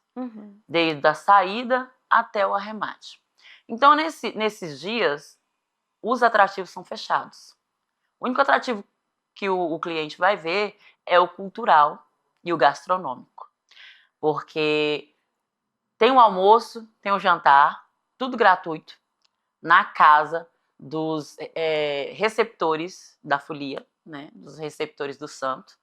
Desde a saída até o arremate. Então, nesses dias, os atrativos são fechados. O único atrativo que o cliente vai ver é o cultural e o gastronômico. Porque tem o almoço, tem o jantar, tudo gratuito, na casa dos receptores da folia, né, dos receptores do santo.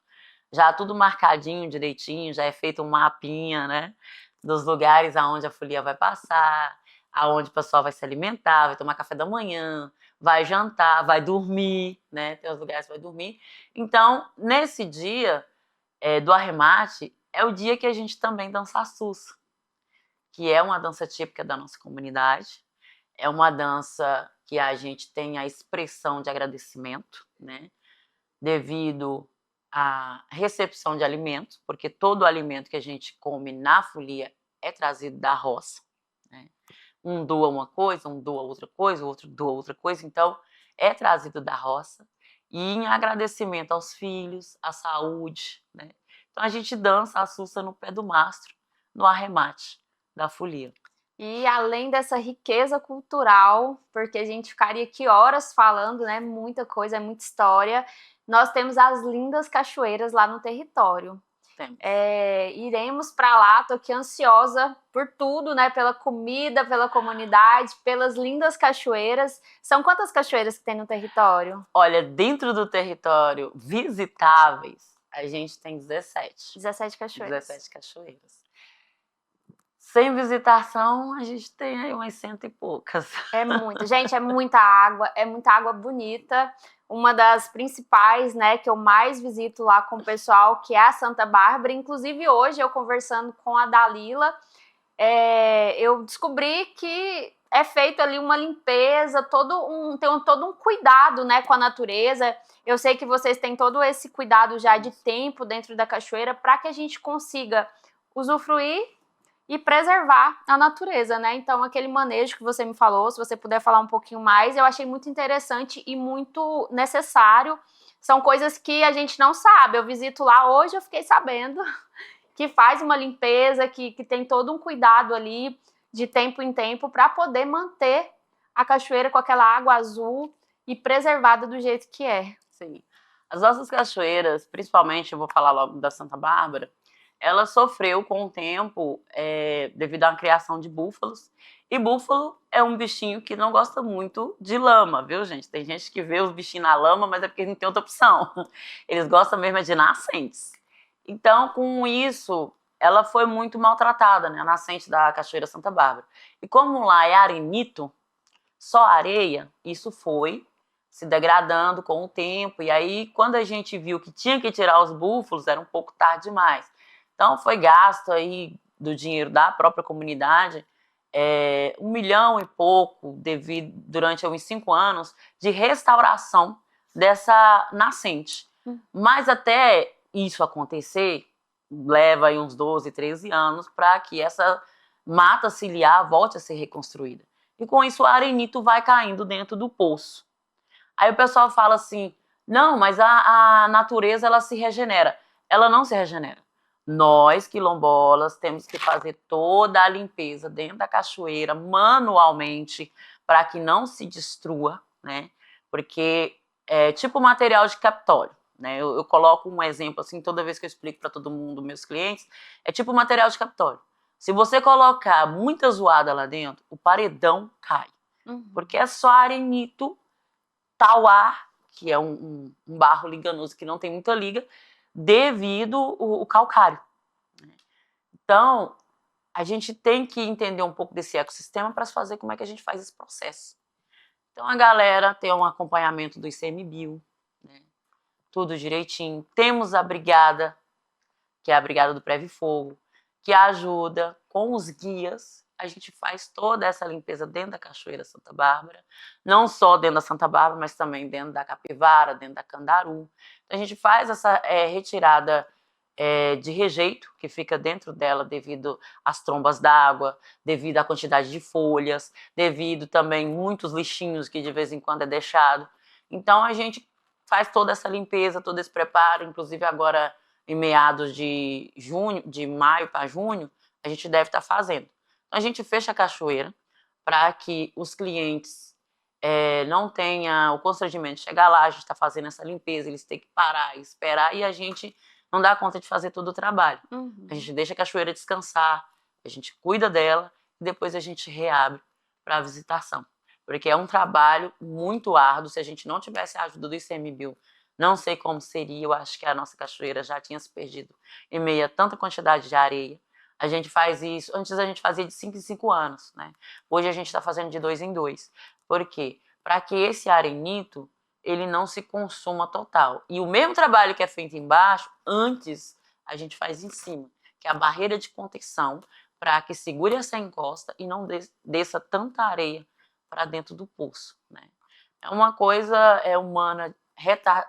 Já tudo marcadinho direitinho, já é feito um mapinha, né, dos lugares aonde a folia vai passar, aonde o pessoal vai se alimentar, vai tomar café da manhã, vai jantar, vai dormir, né, tem os lugares que vai dormir. Então, nesse dia do arremate, é o dia que a gente também dança a Sussa, que é uma dança típica da nossa comunidade, é uma dança que a gente tem a expressão de agradecimento, né, devido à recepção de alimentos, porque todo o alimento que a gente come na folia é trazido da roça, né? Um doa uma coisa, um doa outra coisa, o outro doa outra coisa, então é trazido da roça, e em agradecimento aos filhos, à saúde, né? Então a gente dança a Sussa no pé do mastro, no arremate da folia. E além dessa riqueza cultural, porque a gente ficaria aqui horas falando, né, muita coisa, muita história, nós temos as lindas cachoeiras lá no território. Iremos para lá, tô aqui ansiosa por tudo, né, pela comida, pela comunidade, pelas lindas cachoeiras. São quantas cachoeiras que tem no território? Olha, dentro do território visitáveis, a gente tem 17. 17 cachoeiras. 17 cachoeiras. Sem visitação, a gente tem aí umas 100 e poucas. É muito. Gente, é muita água bonita. Uma das principais, né, que eu mais visito lá com o pessoal, que é a Santa Bárbara. Inclusive, hoje, eu conversando com a Dalila, eu descobri que é feito ali uma limpeza, tem todo um cuidado, né, com a natureza. Eu sei que vocês têm todo esse cuidado já de tempo dentro da cachoeira para que a gente consiga usufruir e preservar a natureza, né? Então, aquele manejo que você me falou, se você puder falar um pouquinho mais, eu achei muito interessante e muito necessário. São coisas que a gente não sabe. Eu visito lá, hoje eu fiquei sabendo que faz uma limpeza, que tem todo um cuidado ali de tempo em tempo para poder manter a cachoeira com aquela água azul e preservada do jeito que é. Sim. As nossas cachoeiras, principalmente, eu vou falar logo da Santa Bárbara, ela sofreu com o tempo devido à criação de búfalos. E búfalo é um bichinho que não gosta muito de lama, viu, gente? Tem gente que vê os bichinhos na lama, mas é porque não tem outra opção. Eles gostam mesmo de nascentes. Então, com isso, ela foi muito maltratada, né? A nascente da Cachoeira Santa Bárbara. E como lá é arenito, só areia, isso foi se degradando com o tempo. E aí, quando a gente viu que tinha que tirar os búfalos, era um pouco tarde demais. Então, foi gasto aí do dinheiro da própria comunidade, 1 milhão e pouco, durante uns 5 anos, de restauração dessa nascente. Mas até isso acontecer, leva aí uns 12, 13 anos para que essa mata ciliar volte a ser reconstruída. E com isso, o arenito vai caindo dentro do poço, Aí o pessoal fala assim, não, mas a natureza, ela se regenera. Ela não se regenera. Nós, quilombolas, temos que fazer toda a limpeza dentro da cachoeira, manualmente, para que não se destrua, né? Porque é tipo material de Capitólio, né? Eu coloco um exemplo assim, toda vez que eu explico para todo mundo, meus clientes, é tipo material de Capitólio. Se você colocar muita zoada lá dentro, o paredão cai. Porque é só arenito, tauá, que é um barro liganoso que não tem muita liga, devido ao calcário. Então, a gente tem que entender um pouco desse ecossistema para fazer como é que a gente faz esse processo. Então, a galera tem um acompanhamento do ICMBio, né? Tudo direitinho. Temos a brigada, que é a Brigada do Preve Fogo, que ajuda com os guias. A gente faz toda essa limpeza dentro da Cachoeira Santa Bárbara, não só dentro da Santa Bárbara, mas também dentro da Capivara, dentro da Candaru. Então, a gente faz essa retirada de rejeito que fica dentro dela devido às trombas d'água, devido à quantidade de folhas, devido também muitos lixinhos que de vez em quando é deixado. Então, a gente faz toda essa limpeza, todo esse preparo, inclusive agora em meados de junho, de maio para junho, a gente deve estar fazendo. Então, a gente fecha a cachoeira para que os clientes não tenham o constrangimento de chegar lá, a gente está fazendo essa limpeza, eles têm que parar e esperar, e a gente não dá conta de fazer todo o trabalho. A gente deixa a cachoeira descansar, a gente cuida dela, e depois a gente reabre para a visitação. Porque é um trabalho muito árduo, se a gente não tivesse a ajuda do ICMBio, não sei como seria, eu acho que a nossa cachoeira já tinha se perdido em meio a tanta quantidade de areia. A gente faz isso, antes a gente fazia de 5 em 5 anos, né? Hoje a gente está fazendo de 2 em 2. Por quê? Para que esse arenito, ele não se consuma total. E o mesmo trabalho que é feito embaixo, antes a gente faz em cima, que é a barreira de contenção, para que segure essa encosta e não desça tanta areia para dentro do poço, né? É uma coisa humana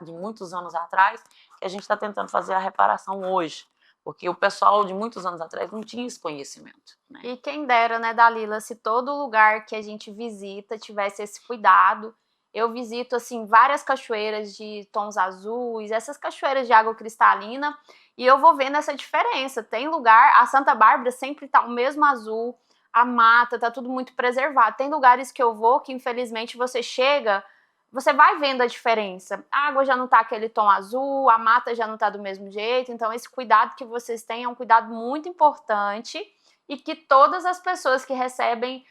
de muitos anos atrás que a gente está tentando fazer a reparação hoje, porque o pessoal de muitos anos atrás não tinha esse conhecimento, né? E quem dera, né, Dalila, se todo lugar que a gente visita tivesse esse cuidado. Eu visito, assim, várias cachoeiras de tons azuis, essas cachoeiras de água cristalina, e eu vou vendo essa diferença. Tem lugar, a Santa Bárbara sempre tá o mesmo azul, a mata, tá tudo muito preservado. Tem lugares que eu vou que, infelizmente, você chega, você vai vendo a diferença. A água já não tá aquele tom azul, a mata já não tá do mesmo jeito. Então, esse cuidado que vocês têm é um cuidado muito importante e que todas as pessoas que recebem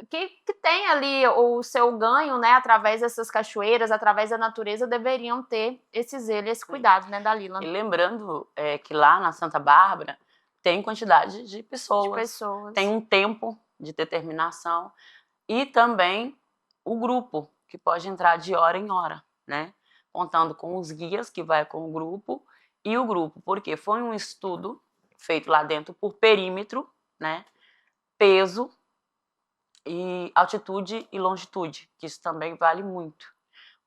que tem ali o seu ganho, né, através dessas cachoeiras, através da natureza, deveriam ter esse zelo e esse cuidado, né, Dalila? E lembrando que lá na Santa Bárbara tem quantidade de pessoas, tem um tempo de determinação e também o grupo, que pode entrar de hora em hora, né, contando com os guias que vai com o grupo e o grupo, porque foi um estudo feito lá dentro por perímetro, né, peso, e altitude e longitude, que isso também vale muito.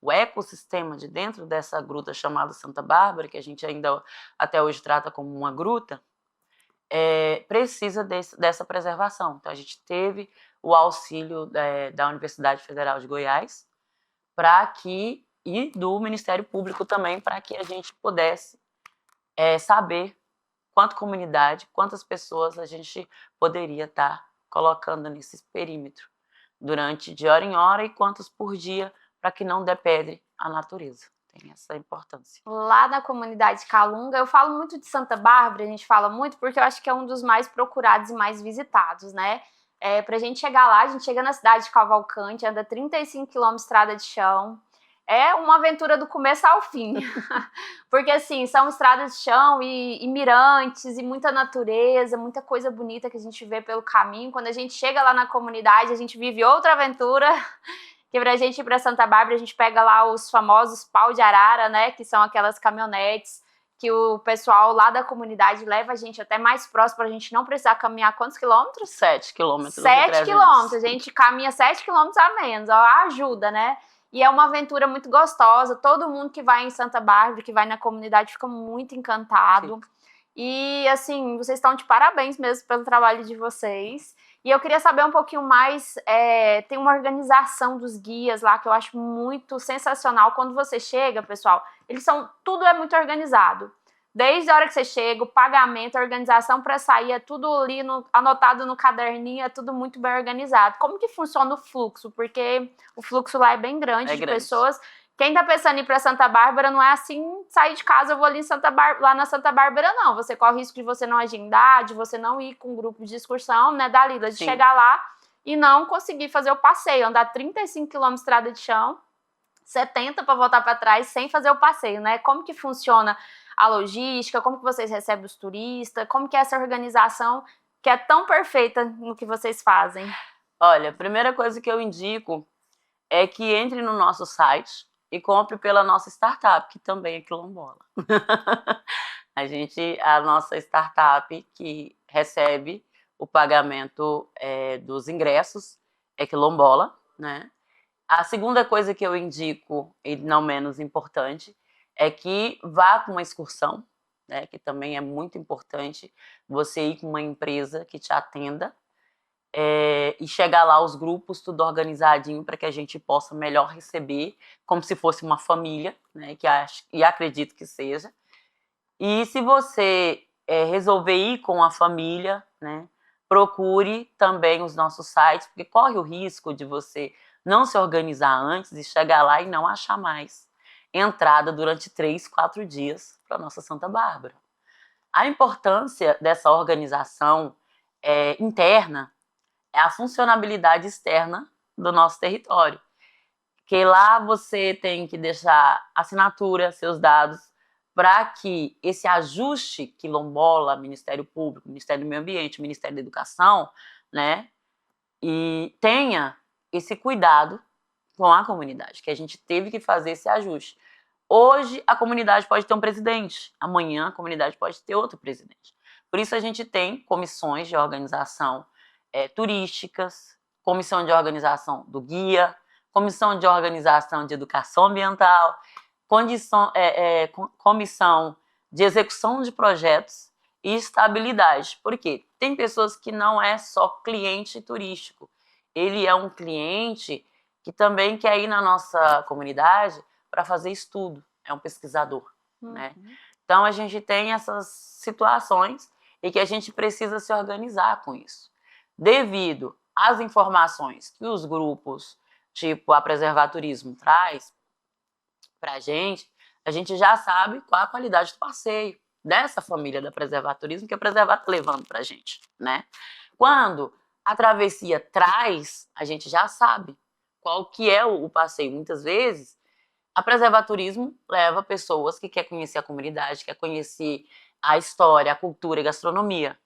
O ecossistema de dentro dessa gruta chamada Santa Bárbara, que a gente ainda até hoje trata como uma gruta, precisa dessa preservação. Então, a gente teve o auxílio da Universidade Federal de Goiás e do Ministério Público também, para que a gente pudesse saber quanta comunidade, quantas pessoas a gente poderia estar colocando nesse perímetro durante de hora em hora e quantos por dia, para que não depedre a natureza. Tem essa importância. Lá na comunidade Calunga, eu falo muito de Santa Bárbara, a gente fala muito porque eu acho que é um dos mais procurados e mais visitados, né? Pra gente chegar lá, a gente chega na cidade de Cavalcante, anda 35 km de estrada de chão. É uma aventura do começo ao fim, porque assim, são estradas de chão e mirantes e muita natureza, muita coisa bonita que a gente vê pelo caminho. Quando a gente chega lá na comunidade, a gente vive outra aventura, que pra gente ir pra Santa Bárbara, a gente pega lá os famosos pau de arara, né, que são aquelas caminhonetes que o pessoal lá da comunidade leva a gente até mais próximo pra gente não precisar caminhar quantos quilômetros? 7 quilômetros. 7 quilômetros, a gente caminha 7 quilômetros a menos, ó, ajuda, né? E é uma aventura muito gostosa, todo mundo que vai em Santa Bárbara, que vai na comunidade, fica muito encantado. E, assim, vocês estão de parabéns mesmo pelo trabalho de vocês. E eu queria saber um pouquinho mais, tem uma organização dos guias lá que eu acho muito sensacional. Quando você chega, pessoal, tudo é muito organizado. Desde a hora que você chega, o pagamento, a organização para sair, é tudo ali anotado no caderninho, é tudo muito bem organizado. Como que funciona o fluxo? Porque o fluxo lá é bem grande de pessoas. Quem tá pensando em ir para Santa Bárbara não é assim, sair de casa, eu vou ali lá na Santa Bárbara, não. Você corre o risco de você não agendar, de você não ir com um grupo de excursão, né, Dalila? De chegar lá e não conseguir fazer o passeio, andar 35 km de estrada de chão, 70 para voltar para trás, sem fazer o passeio, né? Como que funciona a logística, como que vocês recebem os turistas, como que é essa organização que é tão perfeita no que vocês fazem? Olha, a primeira coisa que eu indico é que entre no nosso site e compre pela nossa startup, que também é quilombola. A nossa startup que recebe o pagamento dos ingressos é quilombola, né? A segunda coisa que eu indico, e não menos importante, é que vá com uma excursão, né? Que também é muito importante você ir com uma empresa que te atenda, e chegar lá os grupos tudo organizadinho para que a gente possa melhor receber, como se fosse uma família, né, e acredito que seja. E se você resolver ir com a família, né, procure também os nossos sites, porque corre o risco de você não se organizar antes e chegar lá e não achar mais entrada durante 3, 4 dias para nossa Santa Bárbara. A importância dessa organização interna é a funcionabilidade externa do nosso território. Que lá você tem que deixar assinatura, seus dados, para que esse ajuste quilombola, Ministério Público, Ministério do Meio Ambiente, Ministério da Educação, né, e tenha esse cuidado com a comunidade, que a gente teve que fazer esse ajuste. Hoje a comunidade pode ter um presidente, amanhã a comunidade pode ter outro presidente. Por isso a gente tem comissões de organização turísticas, comissão de organização do guia, comissão de organização de educação ambiental, comissão de execução de projetos e estabilidade. Por quê? Tem pessoas que não é só cliente turístico, ele é um cliente que também quer ir na nossa comunidade para fazer estudo, é um pesquisador, né? Então a gente tem essas situações e que a gente precisa se organizar com isso. Devido às informações que os grupos, tipo a Preservar Turismo, traz para a gente já sabe qual a qualidade do passeio dessa família da Preservar Turismo que a Preservar está levando para a gente, né? Quando a travessia traz, a gente já sabe qual que é o passeio. Muitas vezes, a Preservar Turismo leva pessoas que querem conhecer a comunidade, querem conhecer a história, a cultura e a gastronomia.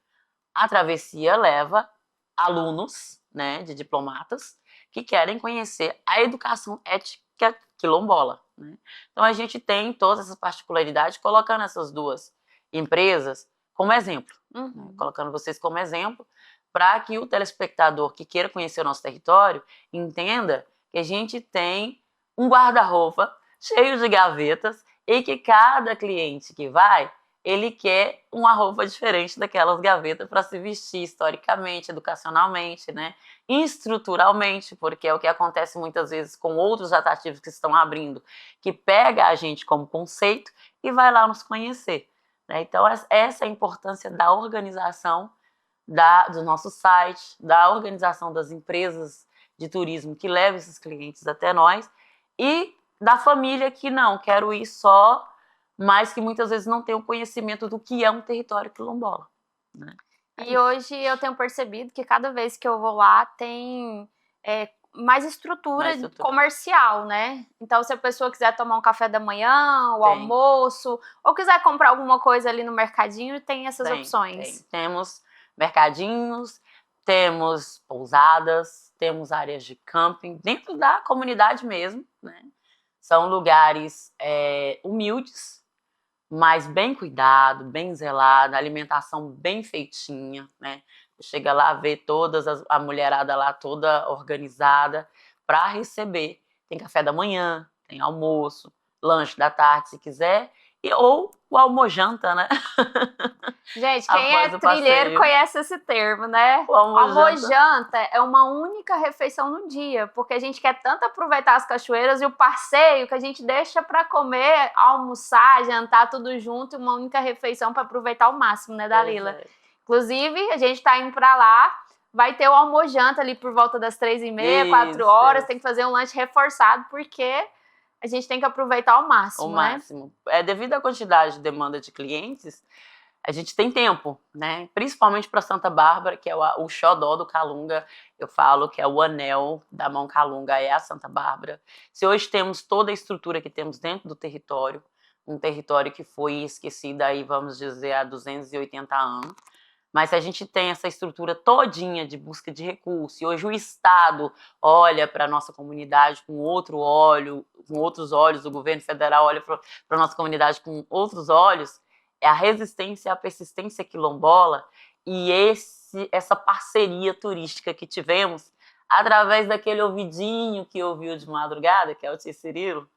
A travessia leva alunos, né, de diplomatas, que querem conhecer a educação ética quilombola, né? Então a gente tem todas essas particularidades, colocando essas duas empresas como exemplo, né? Colocando vocês como exemplo, para que o telespectador que queira conhecer o nosso território entenda que a gente tem um guarda-roupa cheio de gavetas e que cada cliente que vai, ele quer uma roupa diferente daquelas gavetas para se vestir historicamente, educacionalmente, né? Estruturalmente, porque é o que acontece muitas vezes com outros atrativos que estão abrindo, que pega a gente como conceito e vai lá nos conhecer, né? Então essa é a importância da organização do nosso site, da organização das empresas de turismo que levam esses clientes até nós e da família que não, quero ir só, mas que muitas vezes não tem o conhecimento do que é um território quilombola, né? E hoje eu tenho percebido que cada vez que eu vou lá tem mais estrutura comercial, né? Então, se a pessoa quiser tomar um café da manhã, o almoço, ou quiser comprar alguma coisa ali no mercadinho, tem essas opções. Temos mercadinhos, temos pousadas, temos áreas de camping dentro da comunidade mesmo, né? São lugares humildes, mas bem cuidado, bem zelado, alimentação bem feitinha, né? Chega lá, vê a mulherada lá toda organizada para receber. Tem café da manhã, tem almoço, lanche da tarde se quiser, ou o almojanta, né? Gente, quem Após é o trilheiro passeio. conhece esse termo, né? O almojanta. Almojanta é uma única refeição no dia, porque a gente quer tanto aproveitar as cachoeiras e o passeio que a gente deixa para comer, almoçar, jantar tudo junto, uma única refeição para aproveitar ao máximo, né, Dalila? Pois é. Inclusive, a gente tá indo para lá, vai ter o almojanta ali por volta das 3h30, 4 horas, Isso. tem que fazer um lanche reforçado, porque a gente tem que aproveitar ao máximo, O né? máximo. Devido à quantidade de demanda de clientes, a gente tem tempo, né? Principalmente para Santa Bárbara, que é o xodó do Calunga. Eu falo que é o anel da mão Calunga, é a Santa Bárbara. Se hoje temos toda a estrutura que temos dentro do território, um território que foi esquecido aí, vamos dizer, há 280 anos, mas se a gente tem essa estrutura todinha de busca de recursos, e hoje o Estado olha para a nossa comunidade com outros olhos, o governo federal olha para a nossa comunidade com outros olhos, é a resistência, a persistência quilombola e essa parceria turística que tivemos através daquele ouvidinho que ouviu de madrugada, que é o tio Cirilo,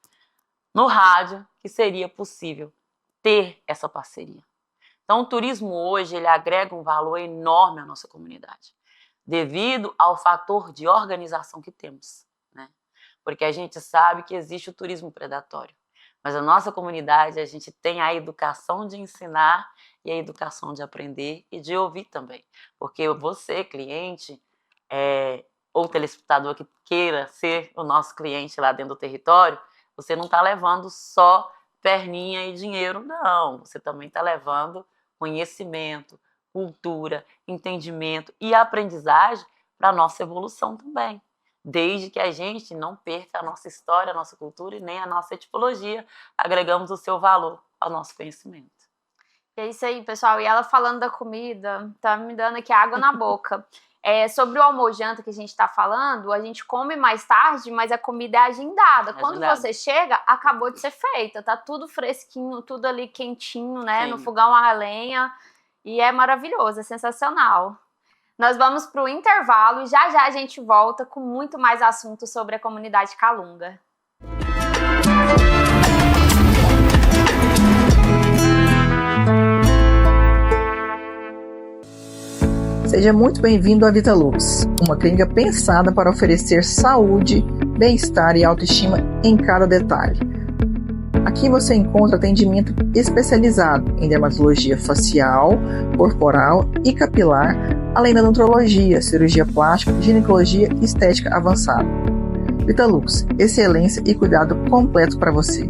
no rádio, que seria possível ter essa parceria. Então, o turismo hoje, ele agrega um valor enorme à nossa comunidade, devido ao fator de organização que temos, né? Porque a gente sabe que existe o turismo predatório, mas a nossa comunidade, a gente tem a educação de ensinar e a educação de aprender e de ouvir também. Porque você, cliente, ou telespectador que queira ser o nosso cliente lá dentro do território, você não está levando só perninha e dinheiro, não. Você também está levando conhecimento, cultura, entendimento e aprendizagem para a nossa evolução também. Desde que a gente não perca a nossa história, a nossa cultura e nem a nossa etimologia, agregamos o seu valor ao nosso conhecimento. É isso aí, pessoal. E ela falando da comida, tá me dando aqui água na boca. Sobre o almojanta que a gente tá falando, a gente come mais tarde, mas a comida é agendada. Quando você chega, acabou de ser feita, tá tudo fresquinho, tudo ali quentinho, né? Sim. No fogão a lenha. E é maravilhoso, é sensacional. Nós vamos pro intervalo e já a gente volta com muito mais assuntos sobre a comunidade Calunga. Seja muito bem-vindo à Vitalux, uma clínica pensada para oferecer saúde, bem-estar e autoestima em cada detalhe. Aqui você encontra atendimento especializado em dermatologia facial, corporal e capilar, além da nutrologia, cirurgia plástica, ginecologia e estética avançada. Vitalux, excelência e cuidado completo para você.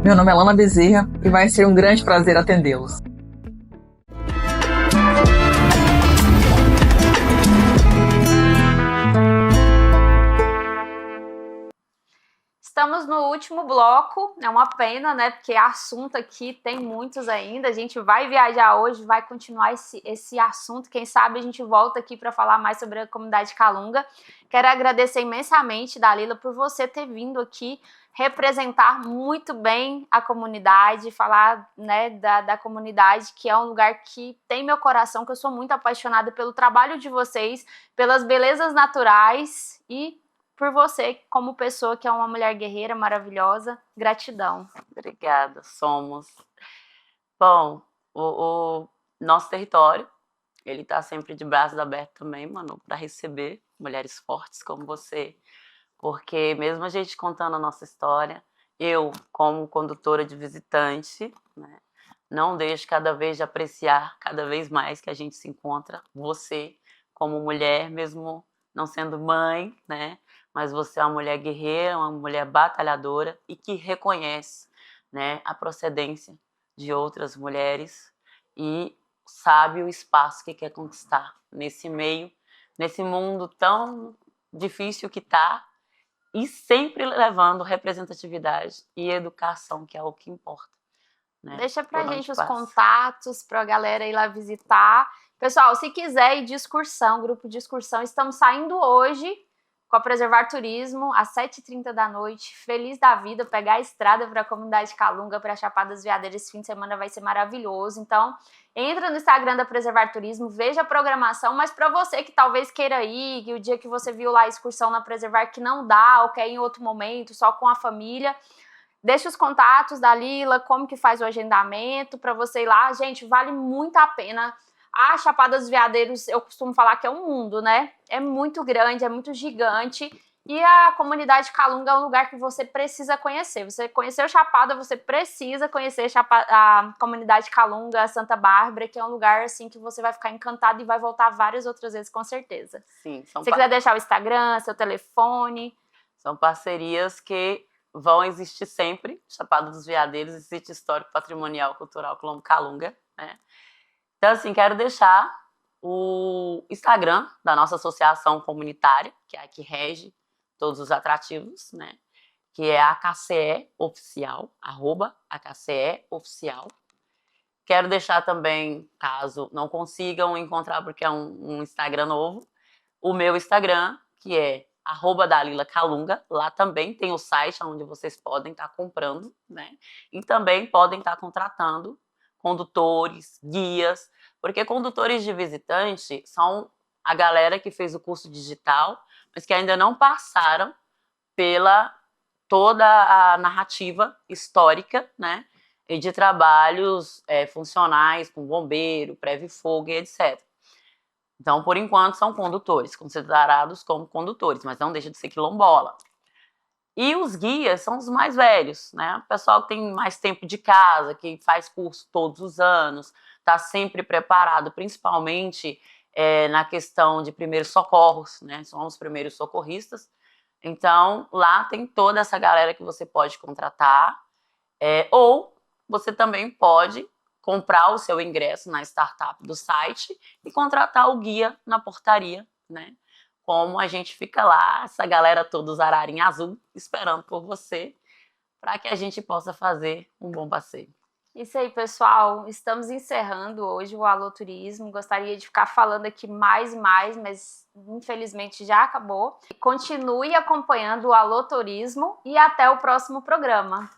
Meu nome é Lana Bezerra e vai ser um grande prazer atendê-los. Estamos no último bloco, é uma pena, né? Porque assunto aqui tem muitos ainda. A gente vai viajar hoje, vai continuar esse assunto. Quem sabe a gente volta aqui para falar mais sobre a comunidade Calunga. Quero agradecer imensamente, Dalila, por você ter vindo aqui representar muito bem a comunidade, falar, né, da comunidade, que é um lugar que tem meu coração, que eu sou muito apaixonada pelo trabalho de vocês, pelas belezas naturais e por você, como pessoa que é uma mulher guerreira maravilhosa. Gratidão. Obrigada, somos. Bom, o nosso território, ele está sempre de braços abertos também, Manu, para receber mulheres fortes como você. Porque mesmo a gente contando a nossa história, eu, como condutora de visitante, né, não deixo cada vez de apreciar cada vez mais que a gente se encontra, você como mulher, mesmo não sendo mãe, né, mas você é uma mulher guerreira, uma mulher batalhadora e que reconhece, né, a procedência de outras mulheres e sabe o espaço que quer conquistar nesse meio, nesse mundo tão difícil que está, e sempre levando representatividade e educação, que é o que importa. Né? Deixa pra gente os contatos, pra galera ir lá visitar. Pessoal, se quiser ir de excursão, grupo de excursão, estamos saindo hoje com a Preservar Turismo, às 7h30 da noite, feliz da vida, pegar a estrada para a comunidade Calunga, para Chapada das Veadeiras. Esse fim de semana vai ser maravilhoso. Então, entra no Instagram da Preservar Turismo, veja a programação, mas para você que talvez queira ir, que o dia que você viu lá a excursão na Preservar que não dá, ou quer ir em outro momento, só com a família, Deixa os contatos da Lila, como que faz o agendamento para você ir lá. Gente, vale muito a pena. A Chapada dos Veadeiros, eu costumo falar que é um mundo, né? É muito grande, é muito gigante. E a comunidade Calunga é um lugar que você precisa conhecer. Você conheceu Chapada, você precisa conhecer a comunidade Calunga, Santa Bárbara, que é um lugar assim que você vai ficar encantado e vai voltar várias outras vezes, com certeza. Sim, Se você quiser deixar o Instagram, seu telefone. São parcerias que vão existir sempre. Chapada dos Veadeiros e Sítio Histórico Patrimonial Cultural Quilombo Calunga, né? Então, assim, quero deixar o Instagram da nossa associação comunitária, que é a que rege todos os atrativos, né? Que é a AKCE Oficial, @AKCE Oficial. Quero deixar também, caso não consigam encontrar, porque é um Instagram novo, o meu Instagram, que é @Dalila Calunga. Lá também tem o site onde vocês podem estar comprando, né? E também podem estar contratando condutores, guias, porque condutores de visitante são a galera que fez o curso digital, mas que ainda não passaram pela toda a narrativa histórica, né? E de trabalhos funcionais com bombeiro, pré-fogo e etc. Então, por enquanto, são condutores, considerados como condutores, mas não deixa de ser quilombola. E os guias são os mais velhos, né? O pessoal que tem mais tempo de casa, que faz curso todos os anos, está sempre preparado, principalmente na questão de primeiros socorros, né? São os primeiros socorristas. Então, lá tem toda essa galera que você pode contratar, ou você também pode comprar o seu ingresso na startup do site e contratar o guia na portaria, né? Como a gente fica lá, essa galera toda, os ararinha azul, esperando por você, para que a gente possa fazer um bom passeio. Isso aí, pessoal. Estamos encerrando hoje o Alô Turismo. Gostaria de ficar falando aqui mais e mais, mas infelizmente já acabou. Continue acompanhando o Alô Turismo e até o próximo programa.